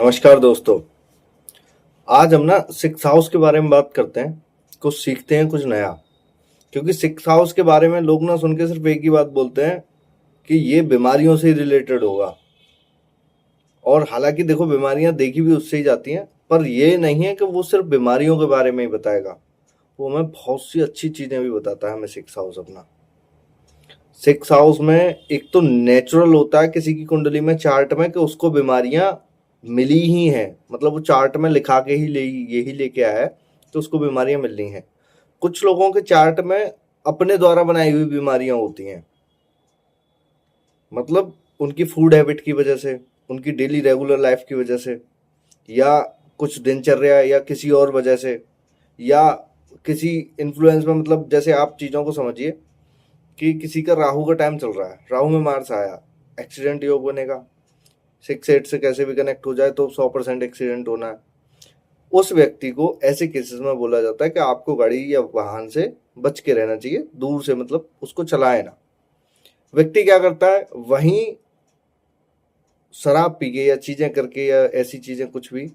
नमस्कार दोस्तों। आज हम ना सिक्स हाउस के बारे में बात करते हैं। कुछ सीखते हैं, कुछ नया। क्योंकि सिक्स हाउस के बारे में लोग ना सुन के सिर्फ एक ही बात बोलते हैं कि ये बीमारियों से रिलेटेड होगा। और हालांकि देखो, बीमारियां देखी भी उससे ही जाती हैं, पर ये नहीं है कि वो सिर्फ बीमारियों के बारे में ही बताएगा। वो हमें बहुत सी अच्छी चीजें भी बताता है हमें सिक्स हाउस अपना। सिक्स हाउस में एक तो नेचुरल होता है किसी की कुंडली में, चार्ट में, कि उसको बीमारियां मिली ही हैं। मतलब वो चार्ट में लिखा के ही यही लेके आया है तो उसको बीमारियां मिलनी हैं। कुछ लोगों के चार्ट में अपने द्वारा बनाई हुई बीमारियां होती हैं। मतलब उनकी फूड हैबिट की वजह से, उनकी डेली रेगुलर लाइफ की वजह से, या कुछ दिनचर्या या किसी और वजह से, या किसी इन्फ्लुएंस में। मतलब जैसे आप चीज़ों को समझिए कि किसी का राहु का टाइम चल रहा है, राहु में मार्स आया, एक्सीडेंट योग बनेगा। 6-8 से कैसे भी कनेक्ट हो जाए तो 100% एक्सीडेंट होना है। उस व्यक्ति को ऐसे केसेस में बोला जाता है कि आपको गाड़ी या वाहन से बच के रहना चाहिए, दूर से, मतलब उसको चलाए ना। व्यक्ति क्या करता है, वहीं शराब पी के या चीजें करके या ऐसी चीजें कुछ भी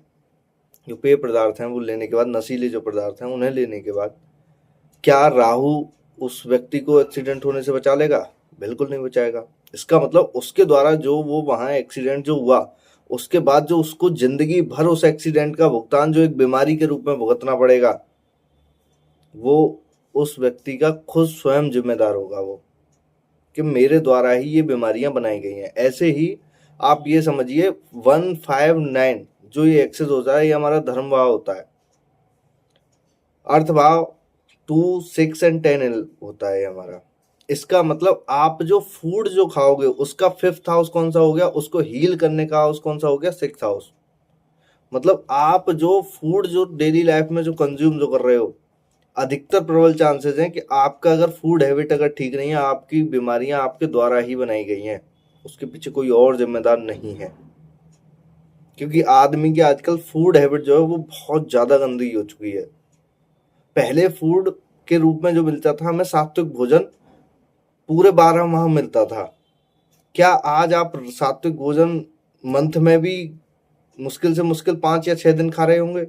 जो पेय पदार्थ हैं वो लेने के बाद, नशीले जो पदार्थ हैं उन्हें लेने के बाद, क्या राहु उस व्यक्ति को एक्सीडेंट होने से बचा लेगा? बिल्कुल नहीं बचाएगा। इसका मतलब उसके द्वारा जो वो वहां एक्सीडेंट जो हुआ, उसके बाद जो उसको जिंदगी भर उस एक्सीडेंट का भुगतान जो एक बीमारी के रूप में भुगतना पड़ेगा, वो उस व्यक्ति का खुद स्वयं जिम्मेदार होगा। वो कि मेरे द्वारा ही ये बीमारियां बनाई गई हैं। ऐसे ही आप ये समझिए 159 जो ये एक्सेस होता है, ये हमारा धर्म भाव होता है। अर्थ भाव 2, 6 एंड 10 होता है हमारा। इसका मतलब आप जो फूड जो खाओगे उसका 5th हाउस कौन सा हो गया, उसको हील करने का हाउस कौन सा हो गया, 6th हाउस। मतलब आप जो फूड जो डेली लाइफ में जो कंज्यूम जो कर रहे हो, अधिकतर प्रबल चांसेस हैं कि आपका अगर फूड हैबिट अगर ठीक नहीं है, आपकी बीमारियां आपके द्वारा ही बनाई गई हैं। उसके पीछे कोई और जिम्मेदार नहीं है। क्योंकि आदमी की आजकल फूड हैबिट जो है वो बहुत ज्यादा गंदी हो चुकी है। पहले फूड के रूप में जो मिलता था हमें, सात्विक भोजन पूरे 12 माह मिलता था। क्या आज आप सात्विक भोजन मंथ में भी मुश्किल से मुश्किल 5 या 6 दिन खा रहे होंगे?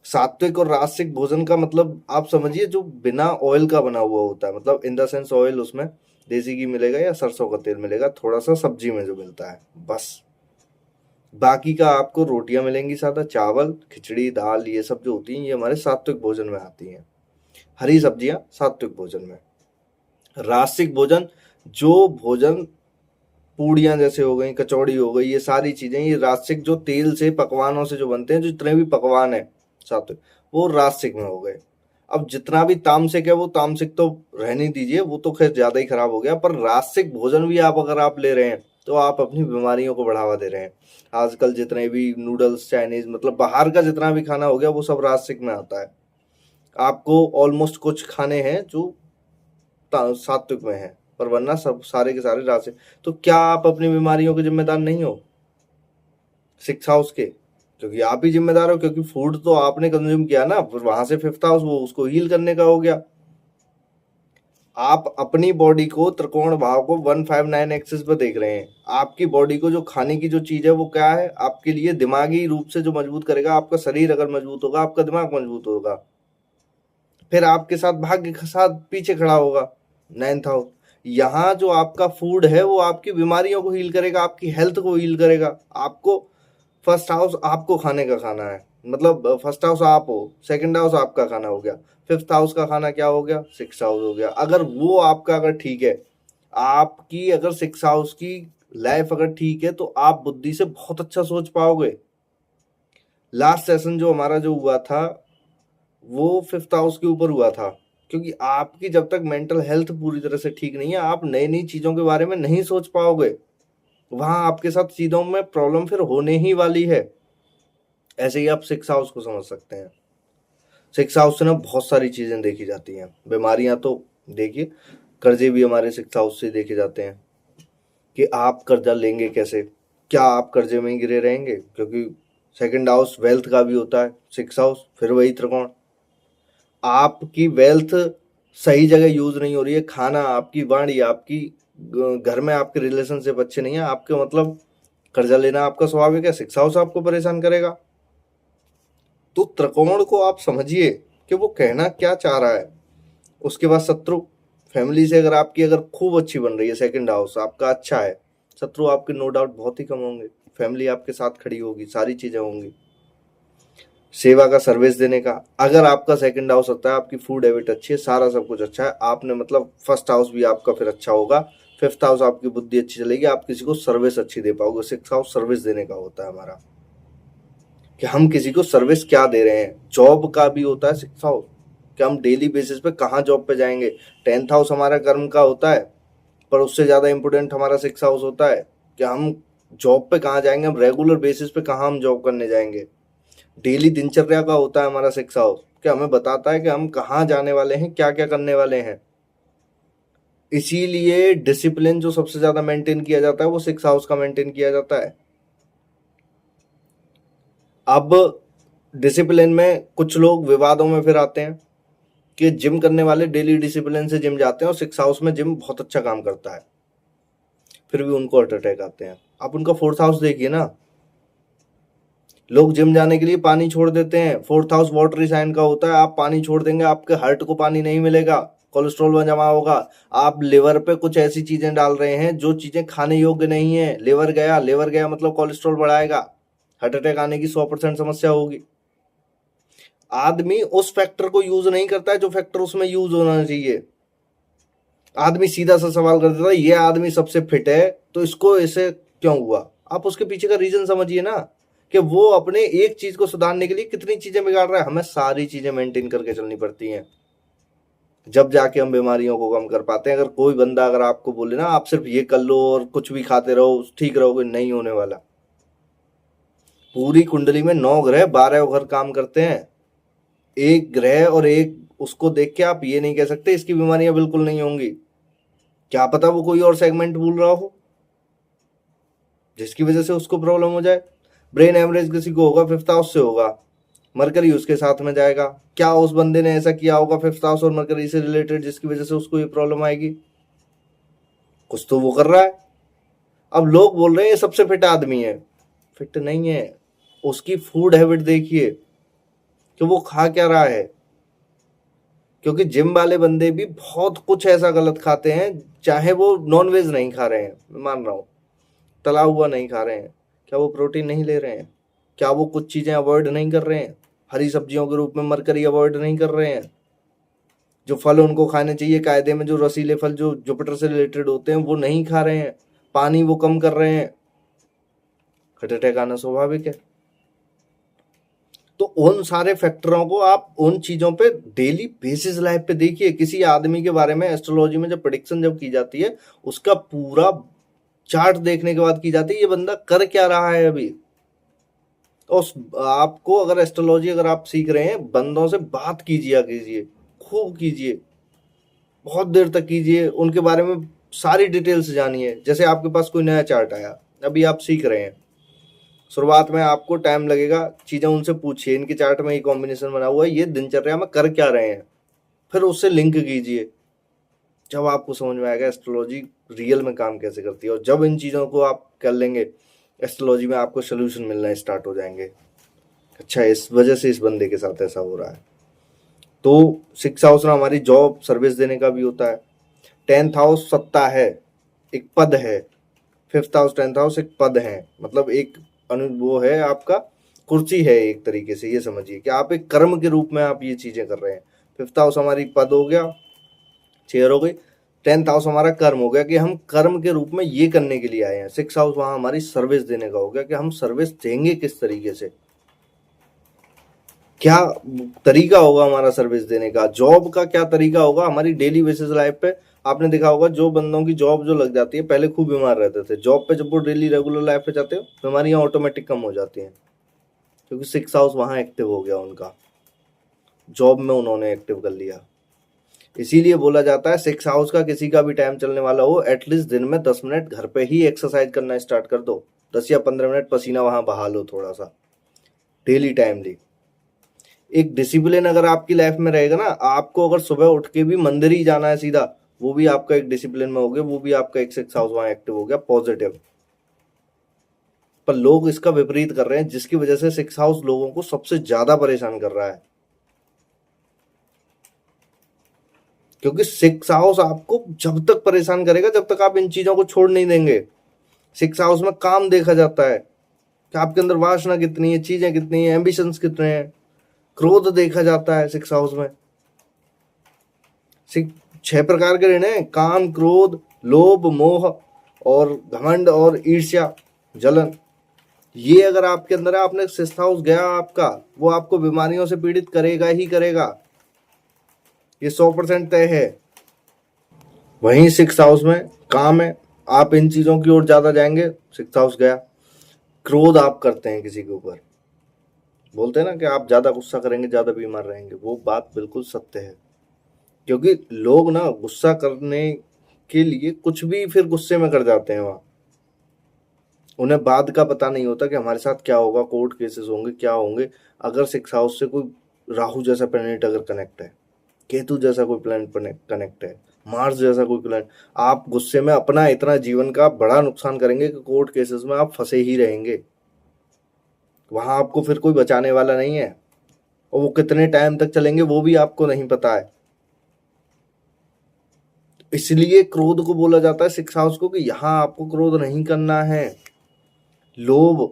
सात्विक और रासिक भोजन का मतलब आप समझिए जो बिना ऑयल का बना हुआ होता है। मतलब इन द सेंस ऑयल उसमें देसी घी मिलेगा या सरसों का तेल मिलेगा, थोड़ा सा सब्जी में जो मिलता है, बस। बाकी का आपको रोटियां मिलेंगी सादा, चावल, खिचड़ी, दाल, ये सब जो होती हैं ये हमारे सात्विक भोजन में आती हैं। हरी सब्जियां सात्विक भोजन में। रासिक भोजन, जो भोजन पूड़ियाँ जैसे हो गई, कचौड़ी हो गई, ये सारी चीजें, ये रासिक जो तेल से पकवानों से जो बनते हैं, जो जितने भी पकवान है सात्विक, वो रासिक में हो गए। अब जितना भी तामसिक है वो तामसिक तो रहने दीजिए, वो तो खैर ज्यादा ही खराब हो गया। पर रासिक भोजन भी आप अगर आप ले रहे हैं तो आप अपनी बीमारियों को बढ़ावा दे रहे हैं। आजकल जितने भी नूडल्स, चाइनीज, मतलब बाहर का जितना भी खाना हो गया वो सब रासिक में आता है। आपको ऑलमोस्ट कुछ खाने हैं जो सात्विक में है, पर वरना सब सारे के सारे रासिक। तो क्या आप अपनी बीमारियों के जिम्मेदार नहीं हो सिक्स हाउस के? क्योंकि आप ही जिम्मेदार हो, क्योंकि फूड तो आपने कंज्यूम किया ना, फिर वहां से 5th हाउस वो उसको हील करने का हो गया। आप अपनी बॉडी को, त्रिकोण भाव को 159 एक्सिस पर देख रहे हैं। आपकी बॉडी को जो खाने की जो चीज है वो क्या है आपके लिए? दिमागी रूप से जो मजबूत करेगा आपका शरीर, अगर मजबूत होगा आपका दिमाग मजबूत होगा, फिर आपके साथ भाग्य के साथ पीछे खड़ा होगा 9th हाउस। यहाँ जो आपका फूड है वो आपकी बीमारियों को हील करेगा, आपकी हेल्थ को हील करेगा। आपको 1st हाउस आपको खाने का खाना है, मतलब 1st हाउस आप हो, 2nd हाउस आपका खाना हो गया, 5th हाउस का खाना क्या हो गया, 6th हाउस हो गया। अगर वो आपका अगर ठीक है, आपकी अगर 6th हाउस की लाइफ अगर ठीक है, तो आप बुद्धि से बहुत अच्छा सोच पाओगे। लास्ट सेशन जो हमारा जो हुआ था वो 5th हाउस के ऊपर हुआ था। क्योंकि आपकी जब तक मेंटल हेल्थ पूरी तरह से ठीक नहीं है, आप नई नई चीजों के बारे में नहीं सोच पाओगे। वहां आपके साथ चीजों में प्रॉब्लम फिर होने ही वाली है। ऐसे ही आप 6th हाउस को समझ सकते हैं। 6th हाउस से ना बहुत सारी चीजें देखी जाती हैं। बीमारियां तो देखिए, कर्जे भी हमारे 6th हाउस से देखे जाते हैं कि आप कर्जा लेंगे कैसे, क्या आप कर्जे में ही गिरे रहेंगे? क्योंकि 2nd हाउस वेल्थ का भी होता है, 6th हाउस फिर वही त्रिकोण। आपकी वेल्थ सही जगह यूज नहीं हो रही है, खाना, आपकी वाणी, आपकी घर में आपके रिलेशनशिप अच्छे नहीं है, आपके मतलब कर्जा लेना आपका स्वाभाविक है, सिक्स हाउस आपको परेशान करेगा। तो त्रिकोण को आप समझिए कि वो कहना क्या चाह रहा है। उसके बाद शत्रु, फैमिली से अगर आपकी अगर खूब अच्छी बन रही है, सेकंड हाउस आपका अच्छा है, शत्रु आपके नो डाउट बहुत ही कम होंगे, फैमिली आपके साथ खड़ी होगी, सारी चीजें होंगी। सेवा का, सर्विस देने का, अगर आपका सेकंड हाउस होता है, आपकी फूड हैबिट अच्छी है, सारा सब कुछ अच्छा है, आपने मतलब फर्स्ट हाउस भी आपका फिर अच्छा होगा, फिफ्थ हाउस आपकी बुद्धि अच्छी चलेगी, आप किसी को सर्विस अच्छी दे पाओगे। सिक्स हाउस सर्विस देने का होता है हमारा, कि हम किसी को सर्विस क्या दे रहे हैं। जॉब का भी होता है सिक्स हाउस, कि हम डेली बेसिस पे कहाँ जॉब पे जाएंगे। टेंथ हाउस हमारा कर्म का होता है, पर उससे ज़्यादा इंपॉर्टेंट हमारा सिक्स हाउस होता है कि हम जॉब पे कहाँ जाएंगे, हम रेगुलर बेसिस पे कहाँ हम जॉब करने जाएंगे। डेली दिनचर्या का होता है हमारा सिक्स हाउस, कि हमें बताता है कि हम कहाँ जाने वाले हैं, क्या क्या करने वाले हैं। इसीलिए डिसिप्लिन जो सबसे ज्यादा मेंटेन किया जाता है वो सिक्स हाउस का मेंटेन किया जाता है। अब डिसिप्लिन में कुछ लोग विवादों में फिर आते हैं कि जिम करने वाले डेली डिसिप्लिन से जिम जाते हैं और सिक्स हाउस में जिम बहुत अच्छा काम करता है, फिर भी उनको हार्ट अटैक आते हैं। आप उनका फोर्थ हाउस देखिए ना, लोग जिम जाने के लिए पानी छोड़ देते हैं, फोर्थ हाउस वाटरी साइन का होता है। आप पानी छोड़ देंगे, आपके हार्ट को पानी नहीं मिलेगा, कोलेस्ट्रॉल में जमा होगा। आप लिवर पे कुछ ऐसी चीजें डाल रहे हैं जो चीजें खाने योग्य नहीं है, लिवर गया मतलब कोलेस्ट्रॉल बढ़ाएगा, हार्ट अटैक आने की 100% समस्या होगी। आदमी उस फैक्टर को यूज नहीं करता है जो फैक्टर उसमें यूज होना चाहिए। आदमी सीधा सा सवाल कर देता है, ये आदमी सबसे फिट है तो इसको ऐसे क्यों हुआ। आप उसके पीछे का रीजन समझिए ना, कि वो अपने एक चीज को सुधारने के लिए कितनी चीजें बिगाड़ रहा है। हमें सारी चीजें मेंटेन करके चलनी पड़ती हैं, जब जाके हम बीमारियों को कम कर पाते हैं। अगर कोई बंदा अगर आपको बोले ना आप सिर्फ ये कर लो और कुछ भी खाते रहो ठीक रहोगे, नहीं होने वाला। पूरी कुंडली में 9 ग्रह 12 घर काम करते हैं, एक ग्रह और एक उसको देख के आप ये नहीं कह सकते इसकी बीमारियां बिल्कुल नहीं होंगी। क्या पता वो कोई और सेगमेंट भूल रहा हो जिसकी वजह से उसको प्रॉब्लम हो जाए। ब्रेन एवरेज किसी को होगा, फिफ्थ हाउस से होगा, मरकरी उसके साथ में जाएगा। क्या उस बंदे ने ऐसा किया होगा फिफ्थ हाउस और मरकरी से रिलेटेड जिसकी वजह से उसको ये प्रॉब्लम आएगी। कुछ तो वो कर रहा है। अब लोग बोल रहे हैं ये सबसे फिट आदमी है, फिट नहीं है। उसकी फूड हैबिट देखिए कि वो खा क्या रहा है, क्योंकि जिम वाले बंदे भी बहुत कुछ ऐसा गलत खाते हैं। चाहे वो नॉन वेज नहीं खा रहे हैं, मैं मान रहा हूँ, तला हुआ नहीं खा रहे हैं, क्या वो प्रोटीन नहीं ले रहे हैं, क्या वो कुछ चीजें अवॉइड नहीं कर रहे हैं, हरी सब्जियों के रूप में मरकरी अवॉइड नहीं कर रहे हैं, जो फल उनको खाने चाहिए कायदे में, जो रसीले फल जो जुपिटर से रिलेटेड होते हैं वो नहीं खा रहे हैं, पानी वो कम कर रहे हैं, हार्ट अटैक आना स्वाभाविक है। तो उन सारे फैक्टरों को आप उन चीजों पे डेली बेसिस लाइफ पे देखिए। किसी आदमी के बारे में एस्ट्रोलॉजी में जब प्रेडिक्शन जब की जाती है, उसका पूरा चार्ट देखने के बाद की जाती है ये बंदा कर क्या रहा है अभी। और आपको अगर एस्ट्रोलॉजी अगर आप सीख रहे हैं, बंदों से बात कीजिए, खूब कीजिए, बहुत देर तक कीजिए, उनके बारे में सारी डिटेल्स जानिए। जैसे आपके पास कोई नया चार्ट आया, अभी आप सीख रहे हैं, शुरुआत में आपको टाइम लगेगा, चीजें उनसे पूछिए, इनके चार्ट में ये कॉम्बिनेशन बना हुआ है, ये दिनचर्या में कर क्या रहे हैं, फिर उससे लिंक कीजिए। जब आपको समझ में आएगा एस्ट्रोलॉजी रियल में काम कैसे करती है, और जब इन चीज़ों को आप कर लेंगे, एस्ट्रोलॉजी में आपको सोल्यूशन मिलना स्टार्ट हो जाएंगे। अच्छा, इस वजह से इस बंदे के साथ ऐसा हो रहा है। तो सिक्स हाउस ना हमारी जॉब सर्विस देने का भी होता है। 10th हाउस सत्ता है, एक पद है। 5th हाउस 10th हाउस एक पद है, मतलब एक वो है आपका कुर्सी है एक तरीके से, ये समझिए कि आप एक कर्म के रूप में आप ये चीजें कर रहे हैं। 5th हाउस हमारी पद हो गया, चेयर हो गई। 10th हाउस हमारा कर्म हो गया कि हम कर्म के रूप में ये करने के लिए आए हैं। 6th हाउस वहां हमारी सर्विस देने का हो गया कि हम सर्विस देंगे किस तरीके से, क्या तरीका होगा हमारा सर्विस देने का, जॉब का क्या तरीका होगा हमारी डेली बेसिस लाइफ पे। आपने देखा होगा जो बंदों की जॉब जो लग जाती है, पहले खूब बीमार रहते थे, जॉब पे जब वो डेली रेगुलर लाइफ पे जाते हो बीमारियां ऑटोमेटिक कम हो जाती हैं, क्योंकि 6th हाउस वहां एक्टिव हो गया, उनका जॉब में उन्होंने एक्टिव कर लिया। इसीलिए बोला जाता है 6th हाउस का किसी का भी टाइम चलने वाला हो, एटलीस्ट दिन में 10 मिनट घर पे ही एक्सरसाइज करना स्टार्ट कर दो, 10 या 15 मिनट पसीना वहां बहा लो थोड़ा सा, डेली टाइमली। एक डिसिप्लिन अगर आपकी लाइफ में रहेगा ना, आपको अगर सुबह उठ के भी मंदिर ही जाना है सीधा, वो भी आपका एक डिसिप्लिन में हो गया, वो भी आपका एक 6th हाउस वहां एक्टिव हो गया, पॉजिटिव। पर लोग इसका विपरीत कर रहे हैं, जिसकी वजह से 6 हाउस लोगों को सबसे ज्यादा परेशान कर रहा है। क्योंकि 6 हाउस आपको जब तक परेशान करेगा जब तक आप इन चीजों को छोड़ नहीं देंगे। 6 हाउस में काम देखा जाता है कि आपके अंदर वासना कितनी है, चीजें कितनी है, एम्बिशंस कितने हैं। क्रोध देखा जाता है 6 हाउस में। 6 प्रकार के ऋण हैं: काम, क्रोध, लोभ, मोह और घमंड और ईर्ष्या, जलन। ये अगर आपके अंदर है, आपने 6 हाउस गया आपका, वो आपको बीमारियों से पीड़ित करेगा ही करेगा, ये 100% तय है। वहीं 6 हाउस में काम है, आप इन चीजों की ओर ज्यादा जाएंगे। 6 हाउस गया। क्रोध आप करते हैं किसी के ऊपर, बोलते हैं ना कि आप ज्यादा गुस्सा करेंगे ज्यादा बीमार रहेंगे, वो बात बिल्कुल सत्य है। क्योंकि लोग ना गुस्सा करने के लिए कुछ भी फिर गुस्से में कर जाते हैं। वहां उन्हें बाद का पता नहीं होता कि हमारे साथ क्या होगा, कोर्ट केसेस होंगे, क्या होंगे। अगर 6 हाउस से कोई राहु जैसा प्लैनेट अगर कनेक्ट है, केतु जैसा कोई प्लैनेट कनेक्ट है, मार्स जैसा कोई प्लैनेट, आप गुस्से में अपना इतना जीवन का बड़ा नुकसान करेंगे कि कोर्ट केसेस में आप फंसे ही रहेंगे। वहां आपको फिर कोई बचाने वाला नहीं है, और वो कितने टाइम तक चलेंगे वो भी आपको नहीं पता है। इसलिए क्रोध को बोला जाता है 6 हाउस को कि यहां आपको क्रोध नहीं करना है। लोभ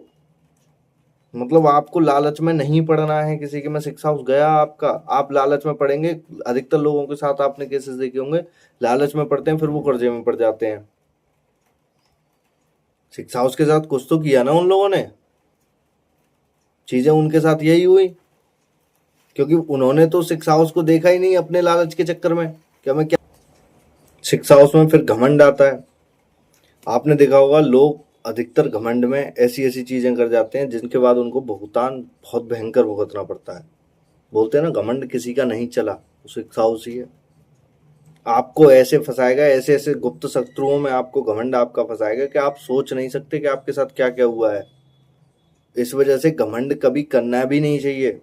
मतलब आपको लालच में नहीं पड़ना है किसी के में। 6 हाउस गया आपका, आप लालच में पड़ेंगे। अधिकतर लोगों के साथ आपने केसेस देखे होंगे, लालच में पड़ते हैं फिर वो कर्जे में पड़ जाते हैं। 6 हाउस के साथ कुछ तो किया ना उन लोगों ने, चीजें उनके साथ यही हुई, क्योंकि उन्होंने तो 6 हाउस को देखा ही नहीं अपने लालच के चक्कर में कि हमें क्या। 6 हाउस में फिर घमंड आता है। आपने देखा होगा लोग अधिकतर घमंड में ऐसी ऐसी चीजें कर जाते हैं जिनके बाद उनको भुगतान बहुत भयंकर भुगतना पड़ता है। बोलते हैं ना, घमंड किसी का नहीं चला, वो 6 हाउस ही है। आपको ऐसे फंसाएगा, ऐसे ऐसे गुप्त शत्रुओं में आपको घमंड आपका फंसाएगा कि आप सोच नहीं सकते कि आपके साथ क्या क्या हुआ है। इस वजह से घमंड कभी करना भी नहीं चाहिए।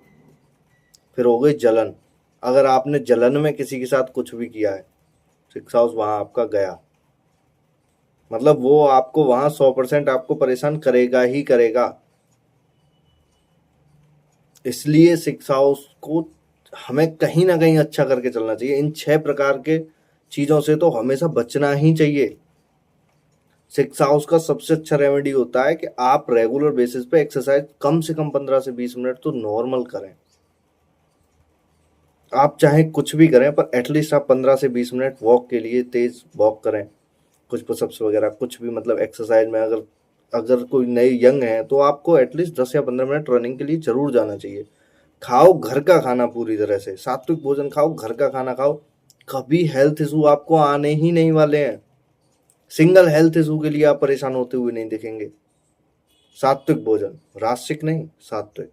फिर हो गई जलन। अगर आपने जलन में किसी के साथ कुछ भी किया है, 6 हाउस वहां आपका गया, मतलब वो आपको वहां 100% आपको परेशान करेगा ही करेगा। इसलिए 6 हाउस को हमें कहीं ना कहीं अच्छा करके चलना चाहिए। इन 6 प्रकार के चीजों से तो हमेशा बचना ही चाहिए। 6 हाउस का सबसे अच्छा रेमेडी होता है कि आप रेगुलर बेसिस पे एक्सरसाइज कम से कम 15 से 20 मिनट तो नॉर्मल करें। आप चाहे कुछ भी करें पर एटलीस्ट आप 15 से 20 मिनट वॉक के लिए तेज वॉक करें, कुछ पुशअप्स वगैरह कुछ भी, मतलब एक्सरसाइज में। अगर अगर कोई नए यंग है तो आपको एटलीस्ट 10 या 15 मिनट रनिंग के लिए जरूर जाना चाहिए। खाओ घर का खाना, पूरी तरह से सात्विक भोजन खाओ, घर का खाना खाओ। कभी हेल्थ इशू आपको आने ही नहीं वाले हैं। सिंगल हेल्थ इशू के लिए आप परेशान होते हुए नहीं दिखेंगे। सात्विक भोजन, रासिक नहीं, सात्विक।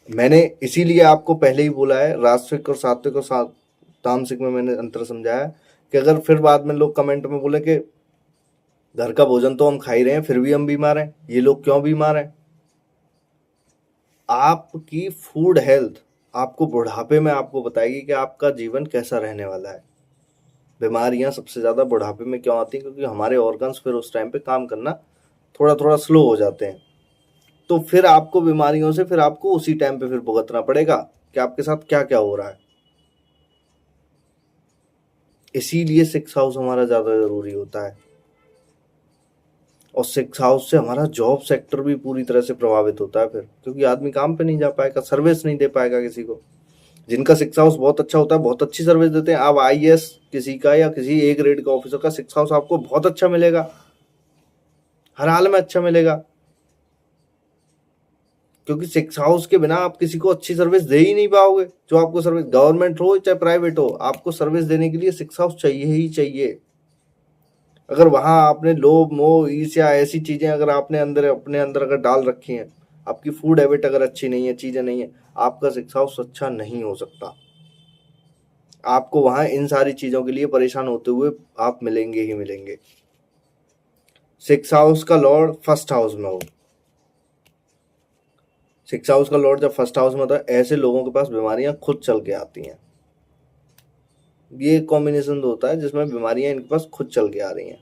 मैंने इसीलिए आपको पहले ही बोला है, रासिक और सात्विक और तामसिक में मैंने अंतर समझाया कि अगर फिर बाद में लोग कमेंट में बोले कि घर का भोजन तो हम खा ही रहे हैं फिर भी हम बीमार हैं, ये लोग क्यों बीमार हैं। आपकी फूड हेल्थ आपको बुढ़ापे में आपको बताएगी कि आपका जीवन कैसा रहने वाला है। बीमारियां सबसे ज्यादा बुढ़ापे में क्यों आती हैं? क्योंकि हमारे ऑर्गन्स फिर उस टाइम पे काम करना थोड़ा थोड़ा स्लो हो जाते हैं। तो फिर आपको बीमारियों से फिर आपको उसी टाइम पे फिर भुगतना पड़ेगा कि आपके साथ क्या क्या हो रहा है। इसीलिए 6 हाउस हमारा ज्यादा जरूरी होता है। और 6 हाउस से हमारा जॉब सेक्टर भी पूरी तरह से प्रभावित होता है फिर, क्योंकि आदमी काम पे नहीं जा पाएगा, सर्विस नहीं दे पाएगा किसी को। जिनका 6 हाउस बहुत अच्छा होता है बहुत अच्छी सर्विस देते हैं। आप IAS किसी का या किसी A ग्रेड का ऑफिसर का 6 हाउस आपको बहुत अच्छा मिलेगा, हर हाल में अच्छा मिलेगा। क्योंकि 6 हाउस के बिना आप किसी को अच्छी सर्विस दे ही नहीं पाओगे। जो आपको सर्विस, गवर्नमेंट हो चाहे प्राइवेट हो, आपको सर्विस देने के लिए 6 हाउस चाहिए ही चाहिए। अगर वहां आपने लोभ मोह ईर्ष्या ऐसी चीजें अगर आपने अंदर अपने अंदर अगर डाल रखी हैं, आपकी फूड हैबिट अगर अच्छी नहीं है, चीजें नहीं है, आपका 6 हाउस अच्छा नहीं हो सकता। आपको वहां इन सारी चीजों के लिए परेशान होते हुए आप मिलेंगे ही मिलेंगे। 6 हाउस का लॉर्ड फर्स्ट हाउस में हो। 6 हाउस का लॉर्ड जब फर्स्ट हाउस में होता है, ऐसे लोगों के पास बीमारियां खुद चल के आती हैं। ये कॉम्बिनेशन होता है जिसमें बीमारियां इनके पास खुद चल के आ रही हैं।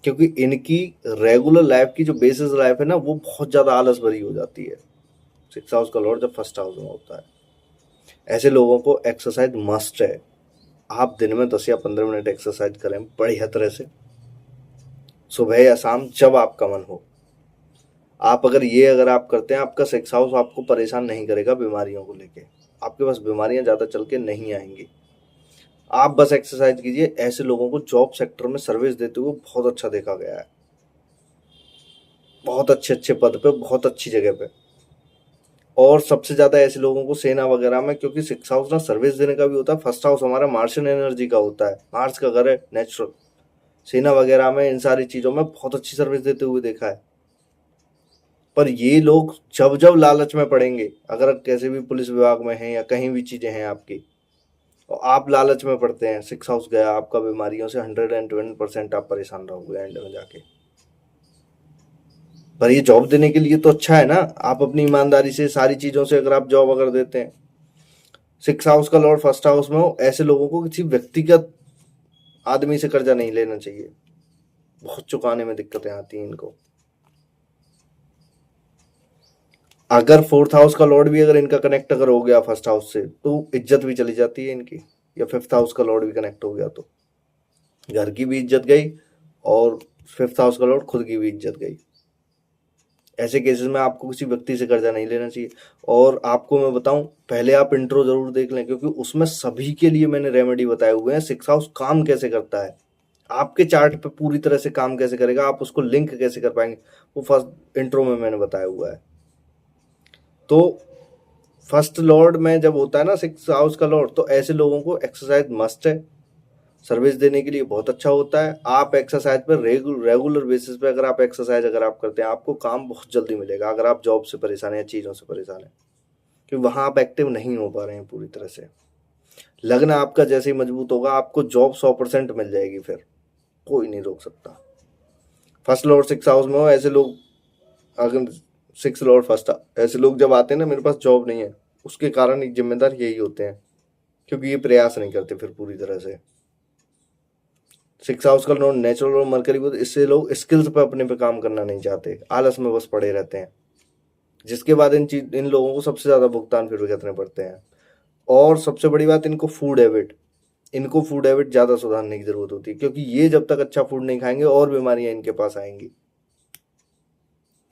क्योंकि इनकी रेगुलर लाइफ की जो बेसिस लाइफ है ना, वो बहुत ज़्यादा आलस भरी हो जाती है 6th हाउस का लॉर्ड जब फर्स्ट हाउस में होता है। ऐसे लोगों को एक्सरसाइज मस्ट है। आप दिन में 10 या 15 मिनट एक्सरसाइज करें बढ़िया तरह से, सुबह या शाम जब आपका मन हो। आप अगर आप करते हैं, आपका 6th हाउस आपको परेशान नहीं करेगा बीमारियों को लेके। आपके पास बीमारियां ज़्यादा चल के नहीं आएंगी। आप बस एक्सरसाइज कीजिए। ऐसे लोगों को जॉब सेक्टर में सर्विस देते हुए बहुत अच्छा देखा गया है, बहुत अच्छे अच्छे पद पे, बहुत अच्छी जगह पे। और सबसे ज़्यादा ऐसे लोगों को सेना वगैरह में, क्योंकि 6th हाउस ना सर्विस देने का भी होता है। फर्स्ट हाउस हमारा मार्शियन एनर्जी का होता है, मार्स का घर है, नेचुरल। सेना वगैरह में इन सारी चीज़ों में बहुत अच्छी सर्विस देते हुए देखा है। पर ये लोग जब जब लालच में पड़ेंगे, अगर कैसे भी पुलिस विभाग में हैं या कहीं भी चीज़ें हैं आपकी, और आप लालच में पड़ते हैं, 6th हाउस गया आपका बीमारियों से, 120% आप परेशान रहोगे एंड में जाके। पर ये जॉब देने के लिए तो अच्छा है ना। आप अपनी ईमानदारी से सारी चीज़ों से अगर आप जॉब अगर देते हैं, 6th हाउस का लॉर्ड फर्स्ट हाउस में हो, ऐसे लोगों को किसी व्यक्तिगत आदमी से कर्जा नहीं लेना चाहिए। बहुत चुकाने में दिक्कतें आती हैं इनको। अगर 4th हाउस का लॉर्ड भी अगर इनका कनेक्ट अगर हो गया फर्स्ट हाउस से, तो इज्जत भी चली जाती है इनकी। या 5th हाउस का लॉर्ड भी कनेक्ट हो गया तो घर की भी इज्जत गई, और 5th हाउस का लॉर्ड खुद की भी इज्जत गई। ऐसे केसेस में आपको किसी व्यक्ति से कर्जा नहीं लेना चाहिए। और आपको मैं बताऊं, पहले आप इंट्रो जरूर देख लें, क्योंकि उसमें सभी के लिए मैंने रेमेडी बताए हुए हैं। 6th हाउस काम कैसे करता है, आपके चार्ट पे पूरी तरह से काम कैसे करेगा, आप उसको लिंक कैसे कर पाएंगे, वो फर्स्ट इंट्रो में मैंने बताया हुआ है। तो फर्स्ट लॉर्ड में जब होता है ना 6th हाउस का लॉर्ड, तो ऐसे लोगों को एक्सरसाइज मस्ट है। सर्विस देने के लिए बहुत अच्छा होता है। आप एक्सरसाइज पर रेगुलर बेसिस पे अगर आप एक्सरसाइज अगर आप करते हैं, आपको काम बहुत जल्दी मिलेगा। अगर आप जॉब से परेशान है या चीज़ों से परेशान है, क्योंकि वहाँ आप एक्टिव नहीं हो पा रहे हैं पूरी तरह से। लगन आपका जैसे ही मजबूत होगा, आपको जॉब 100% मिल जाएगी, फिर कोई नहीं रोक सकता। फर्स्ट लॉर्ड 6th हाउस में हो, ऐसे लोग अगर 6th लॉर्ड फर्स्ट, ऐसे लोग जब आते हैं ना, मेरे पास जॉब नहीं है, उसके कारण एक जिम्मेदार यही होते हैं, क्योंकि ये प्रयास नहीं करते फिर पूरी तरह से। 6th हाउस का लॉर्ड नेचुरल और मरकरी, इससे लोग स्किल्स पे अपने पे काम करना नहीं चाहते, आलस में बस पड़े रहते हैं, जिसके बाद इन लोगों को सबसे ज़्यादा भुगतान फिर भुगतने पड़ते हैं। और सबसे बड़ी बात, इनको फूड हैबिट ज़्यादा सुधारने की ज़रूरत होती है, क्योंकि ये जब तक अच्छा फूड नहीं खाएंगे और बीमारियां इनके पास आएंगी।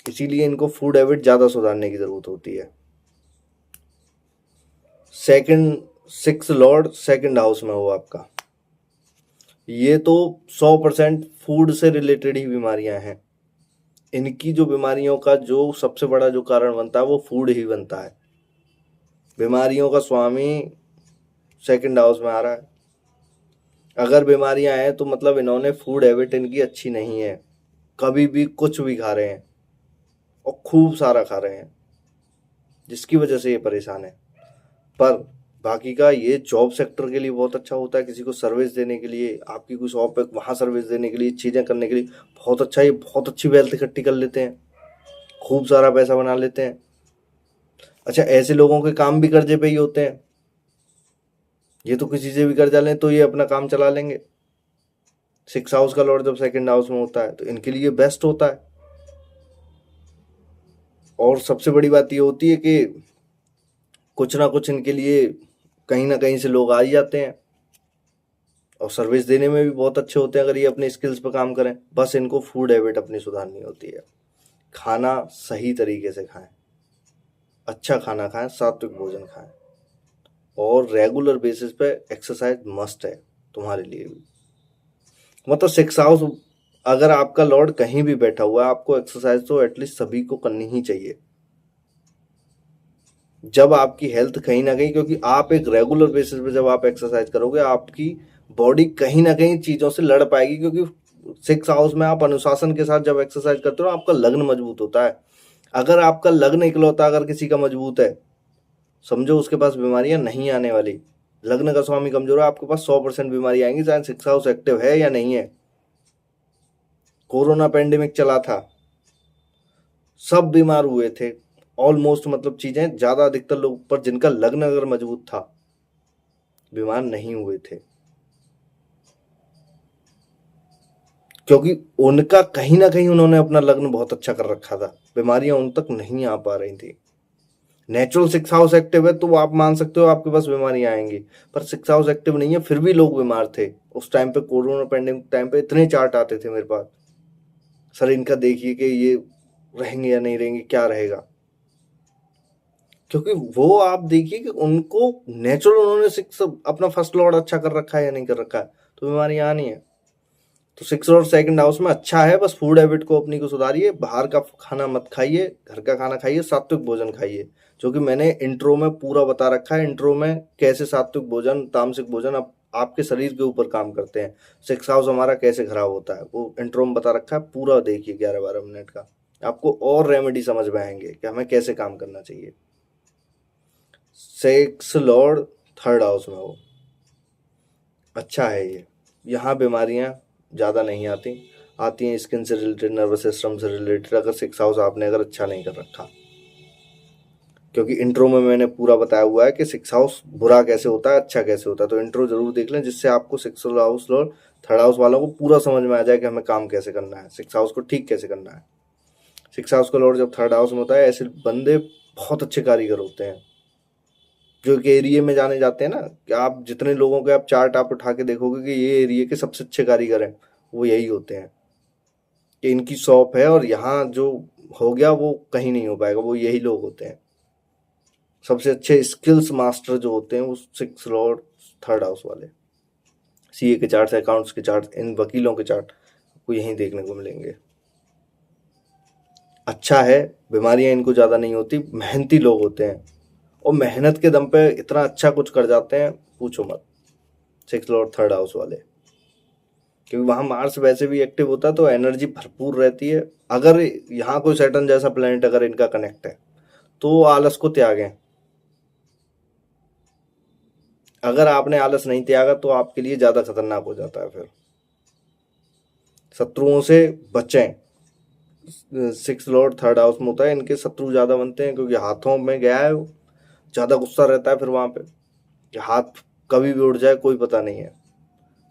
इसीलिए इनको फूड हैबिट ज़्यादा सुधारने की ज़रूरत होती है। Second 6th Lord second house में हो आपका, ये तो 100% फूड से रिलेटेड ही बीमारियां हैं। इनकी जो बीमारियों का जो सबसे बड़ा जो कारण बनता है, वो फूड ही बनता है। बीमारियों का स्वामी सेकंड हाउस में आ रहा है। अगर बीमारियां हैं तो मतलब इन्होंने फूड हैबिट इनकी अच्छी नहीं है, कभी भी कुछ भी खा रहे हैं और खूब सारा खा रहे हैं, जिसकी वजह से ये परेशान है। पर बाकी का ये जॉब सेक्टर के लिए बहुत अच्छा होता है। किसी को सर्विस देने के लिए, आपकी कोई शॉप है वहाँ सर्विस देने के लिए, चीज़ें करने के लिए बहुत अच्छा, ये बहुत अच्छी वेल्थ इकट्ठी कर लेते हैं, खूब सारा पैसा बना लेते हैं। अच्छा, ऐसे लोगों के काम भी कर्जे पे ही होते हैं। ये तो किसी से भी कर्जा लें तो ये अपना काम चला लेंगे। 6th हाउस का लॉर्ड जब सेकंड हाउस में होता है, तो इनके लिए बेस्ट होता है। और सबसे बड़ी बात ये होती है कि कुछ ना कुछ इनके लिए कहीं ना कहीं से लोग आ ही जाते हैं, और सर्विस देने में भी बहुत अच्छे होते हैं अगर ये अपने स्किल्स पर काम करें। बस इनको फूड हैबिट अपनी सुधारनी होती है। खाना सही तरीके से खाएं, अच्छा खाना खाएं, सात्विक भोजन खाएं, और रेगुलर बेसिस पे एक्सरसाइज मस्ट है तुम्हारे लिए भी। मतलब 6th हाउस अगर आपका लॉर्ड कहीं भी बैठा हुआ है, आपको एक्सरसाइज तो एटलीस्ट सभी को करनी ही चाहिए। जब आपकी हेल्थ कहीं ना कहीं, क्योंकि आप एक रेगुलर बेसिस पे जब आप एक्सरसाइज करोगे, आपकी बॉडी कहीं ना कहीं चीज़ों से लड़ पाएगी, क्योंकि 6th हाउस में आप अनुशासन के साथ जब एक्सरसाइज करते हो, आपका लग्न मजबूत होता है। अगर आपका लग्न इकलौता अगर किसी का मजबूत है, समझो उसके पास बीमारियां नहीं आने वाली। लग्न का स्वामी कमजोर है, आपके पास 100% बीमारी आएंगी, चाहे 6th हाउस एक्टिव है या नहीं है। कोरोना पेंडेमिक चला था, सब बीमार हुए थे ऑलमोस्ट, मतलब चीजें ज्यादा, अधिकतर लोग, पर जिनका लग्न अगर मजबूत था बीमार नहीं हुए थे, क्योंकि उनका कहीं ना कहीं उन्होंने अपना लग्न बहुत अच्छा कर रखा था, बीमारियां उन तक नहीं आ पा रही थी। नेचुरल 6 हाउस एक्टिव है तो आप मान सकते हो आपके पास बीमारियां आएंगी, पर 6 हाउस एक्टिव नहीं है फिर भी लोग बीमार थे। उस टाइम पे कोरोना पेंडेमिक टाइम पे इतने चार्ट आते थे मेरे पास, सर इनका देखिए कि ये रहेंगे या नहीं रहेंगे, क्या रहेगा। क्योंकि वो आप देखिए कि उनको नेचुरल उन्होंने सिक्स अपना फर्स्ट लॉर्ड अच्छा कर रखा है या नहीं कर रखा है, तो बीमारियां आनी है। तो 6 और सेकंड हाउस में अच्छा है, बस फूड हैबिट को अपनी को सुधारिए, बाहर का खाना मत खाइए, घर का खाना खाइए, सात्विक भोजन खाइए, जो कि मैंने इंट्रो में पूरा बता रखा है। इंट्रो में कैसे सात्विक भोजन तामसिक भोजन आपके शरीर के ऊपर काम करते हैं, 6 हाउस हमारा कैसे खराब होता है, वो इंट्रो में बता रखा है, पूरा देखिए 11-12 मिनट का, आपको और रेमेडी समझ में आएंगे कि हमें कैसे काम करना चाहिए। 6 लॉर्ड 3rd हाउस में हो, अच्छा है ये, यहाँ बीमारियाँ ज़्यादा नहीं आती हैं स्किन से रिलेटेड, नर्वस सिस्टम से रिलेटेड, अगर 6 हाउस आपने अगर अच्छा नहीं कर रखा। क्योंकि इंट्रो में मैंने पूरा बताया हुआ है कि 6 हाउस बुरा कैसे होता है, अच्छा कैसे होता है, तो इंट्रो जरूर देख लें, जिससे आपको 6 हाउस और 3rd हाउस वालों को पूरा समझ में आ जाए कि हमें काम कैसे करना है, 6 हाउस को ठीक कैसे करना है। 6 हाउस का लॉर्ड जब 3rd हाउस में होता है, ऐसे बंदे बहुत अच्छे कारीगर होते हैं, जो एक एरिया में जाने जाते हैं ना, कि आप जितने लोगों के आप चार्ट आप उठा के देखोगे कि ये एरिया के सबसे अच्छे कारीगर हैं, वो यही होते हैं, कि इनकी शॉप है और यहाँ जो हो गया वो कहीं नहीं हो पाएगा, वो यही लोग होते हैं। सबसे अच्छे स्किल्स मास्टर जो होते हैं वो 6 लॉर्ड 3rd हाउस वाले, सीए के चार्ट, अकाउंट्स के चार्ट, इन वकीलों के चार्ट आपको यहीं देखने को मिलेंगे। अच्छा है, बीमारियां इनको ज़्यादा नहीं होती, मेहनती लोग होते हैं और मेहनत के दम पे इतना अच्छा कुछ कर जाते हैं, पूछो मत, 6 लॉर्ड 3rd हाउस वाले। क्योंकि वहाँ मार्स वैसे भी एक्टिव होता है तो एनर्जी भरपूर रहती है। अगर यहाँ कोई सैटर्न जैसा प्लैनेट अगर इनका कनेक्ट है तो आलस को त्यागें। अगर आपने आलस नहीं त्यागा तो आपके लिए ज़्यादा खतरनाक हो जाता है। फिर शत्रुओं से बचें। 6 लॉर्ड 3rd हाउस में होता है, इनके शत्रु ज़्यादा बनते हैं क्योंकि हाथों में गया है, वो ज़्यादा गुस्सा रहता है फिर वहाँ पे, कि हाथ कभी भी उड़ जाए कोई पता नहीं है।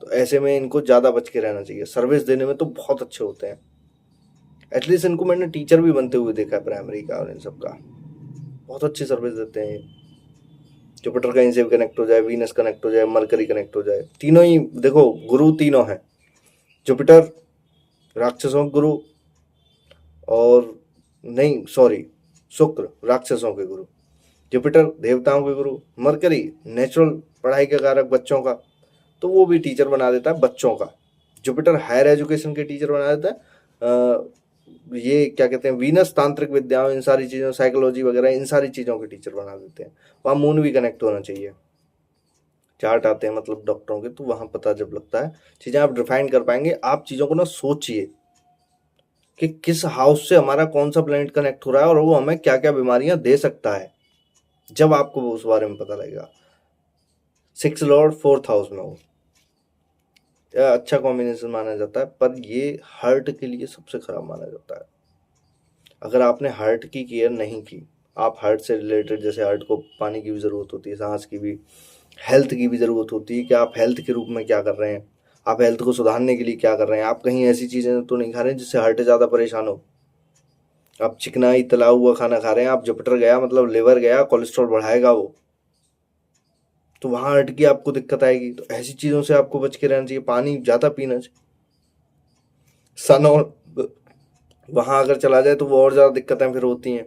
तो ऐसे में इनको ज़्यादा बच के रहना चाहिए। सर्विस देने में तो बहुत अच्छे होते हैं, एटलीस्ट इनको मैंने टीचर भी बनते हुए देखा है प्राइमरी का और इन सब का, बहुत अच्छी सर्विस देते हैं। जुपिटर कहीं से भी कनेक्ट हो जाए, वीनस कनेक्ट हो जाए, मरकरी कनेक्ट हो जाए, तीनों ही देखो गुरु तीनों हैं, जुपिटर राक्षसों के गुरु, और नहीं सॉरी शुक्र राक्षसों के गुरु, जुपिटर देवताओं के गुरु, मरकरी नेचुरल पढ़ाई के कारक बच्चों का, तो वो भी टीचर बना देता है बच्चों का। जुपिटर हायर एजुकेशन के टीचर बना देता है, ये क्या कहते हैं वीनस तांत्रिक विद्याओं, इन सारी चीज़ों, साइकोलॉजी वगैरह, इन सारी चीज़ों के टीचर बना देते हैं। वहाँ मून भी कनेक्ट होना चाहिए। चार्ट आते हैं मतलब डॉक्टरों के, तो वहाँ पता जब लगता है चीज़ें आप डिफाइन कर पाएंगे। आप चीज़ों को ना सोचिए कि किस हाउस से हमारा कौन सा प्लैनेट कनेक्ट हो रहा है और वो हमें क्या क्या बीमारियां दे सकता है, जब आपको उस बारे में पता लगेगा। 6 लॉर्ड 4th हाउस में हो, अच्छा कॉम्बिनेशन माना जाता है, पर ये हार्ट के लिए सबसे खराब माना जाता है। अगर आपने हार्ट की केयर नहीं की, आप हार्ट से रिलेटेड, जैसे हार्ट को पानी की भी ज़रूरत होती है, सांस की भी, हेल्थ की भी ज़रूरत होती है, कि आप हेल्थ के रूप में क्या कर रहे हैं, आप हेल्थ को सुधारने के लिए क्या कर रहे हैं। आप कहीं ऐसी चीज़ें तो नहीं खा रहे हैं जिससे हार्ट ज़्यादा परेशान हो। आप चिकनाई तला हुआ खाना खा रहे हैं, आप जुपिटर गया मतलब लिवर गया, कोलेस्ट्रॉल बढ़ाएगा वो, तो वहाँ हार्ट की आपको दिक्कत आएगी। तो ऐसी चीज़ों से आपको बच के रहना चाहिए। पानी ज़्यादा पीना चाहिए। सन और वहाँ अगर चला जाए तो वो और ज़्यादा दिक्कतें फिर होती हैं।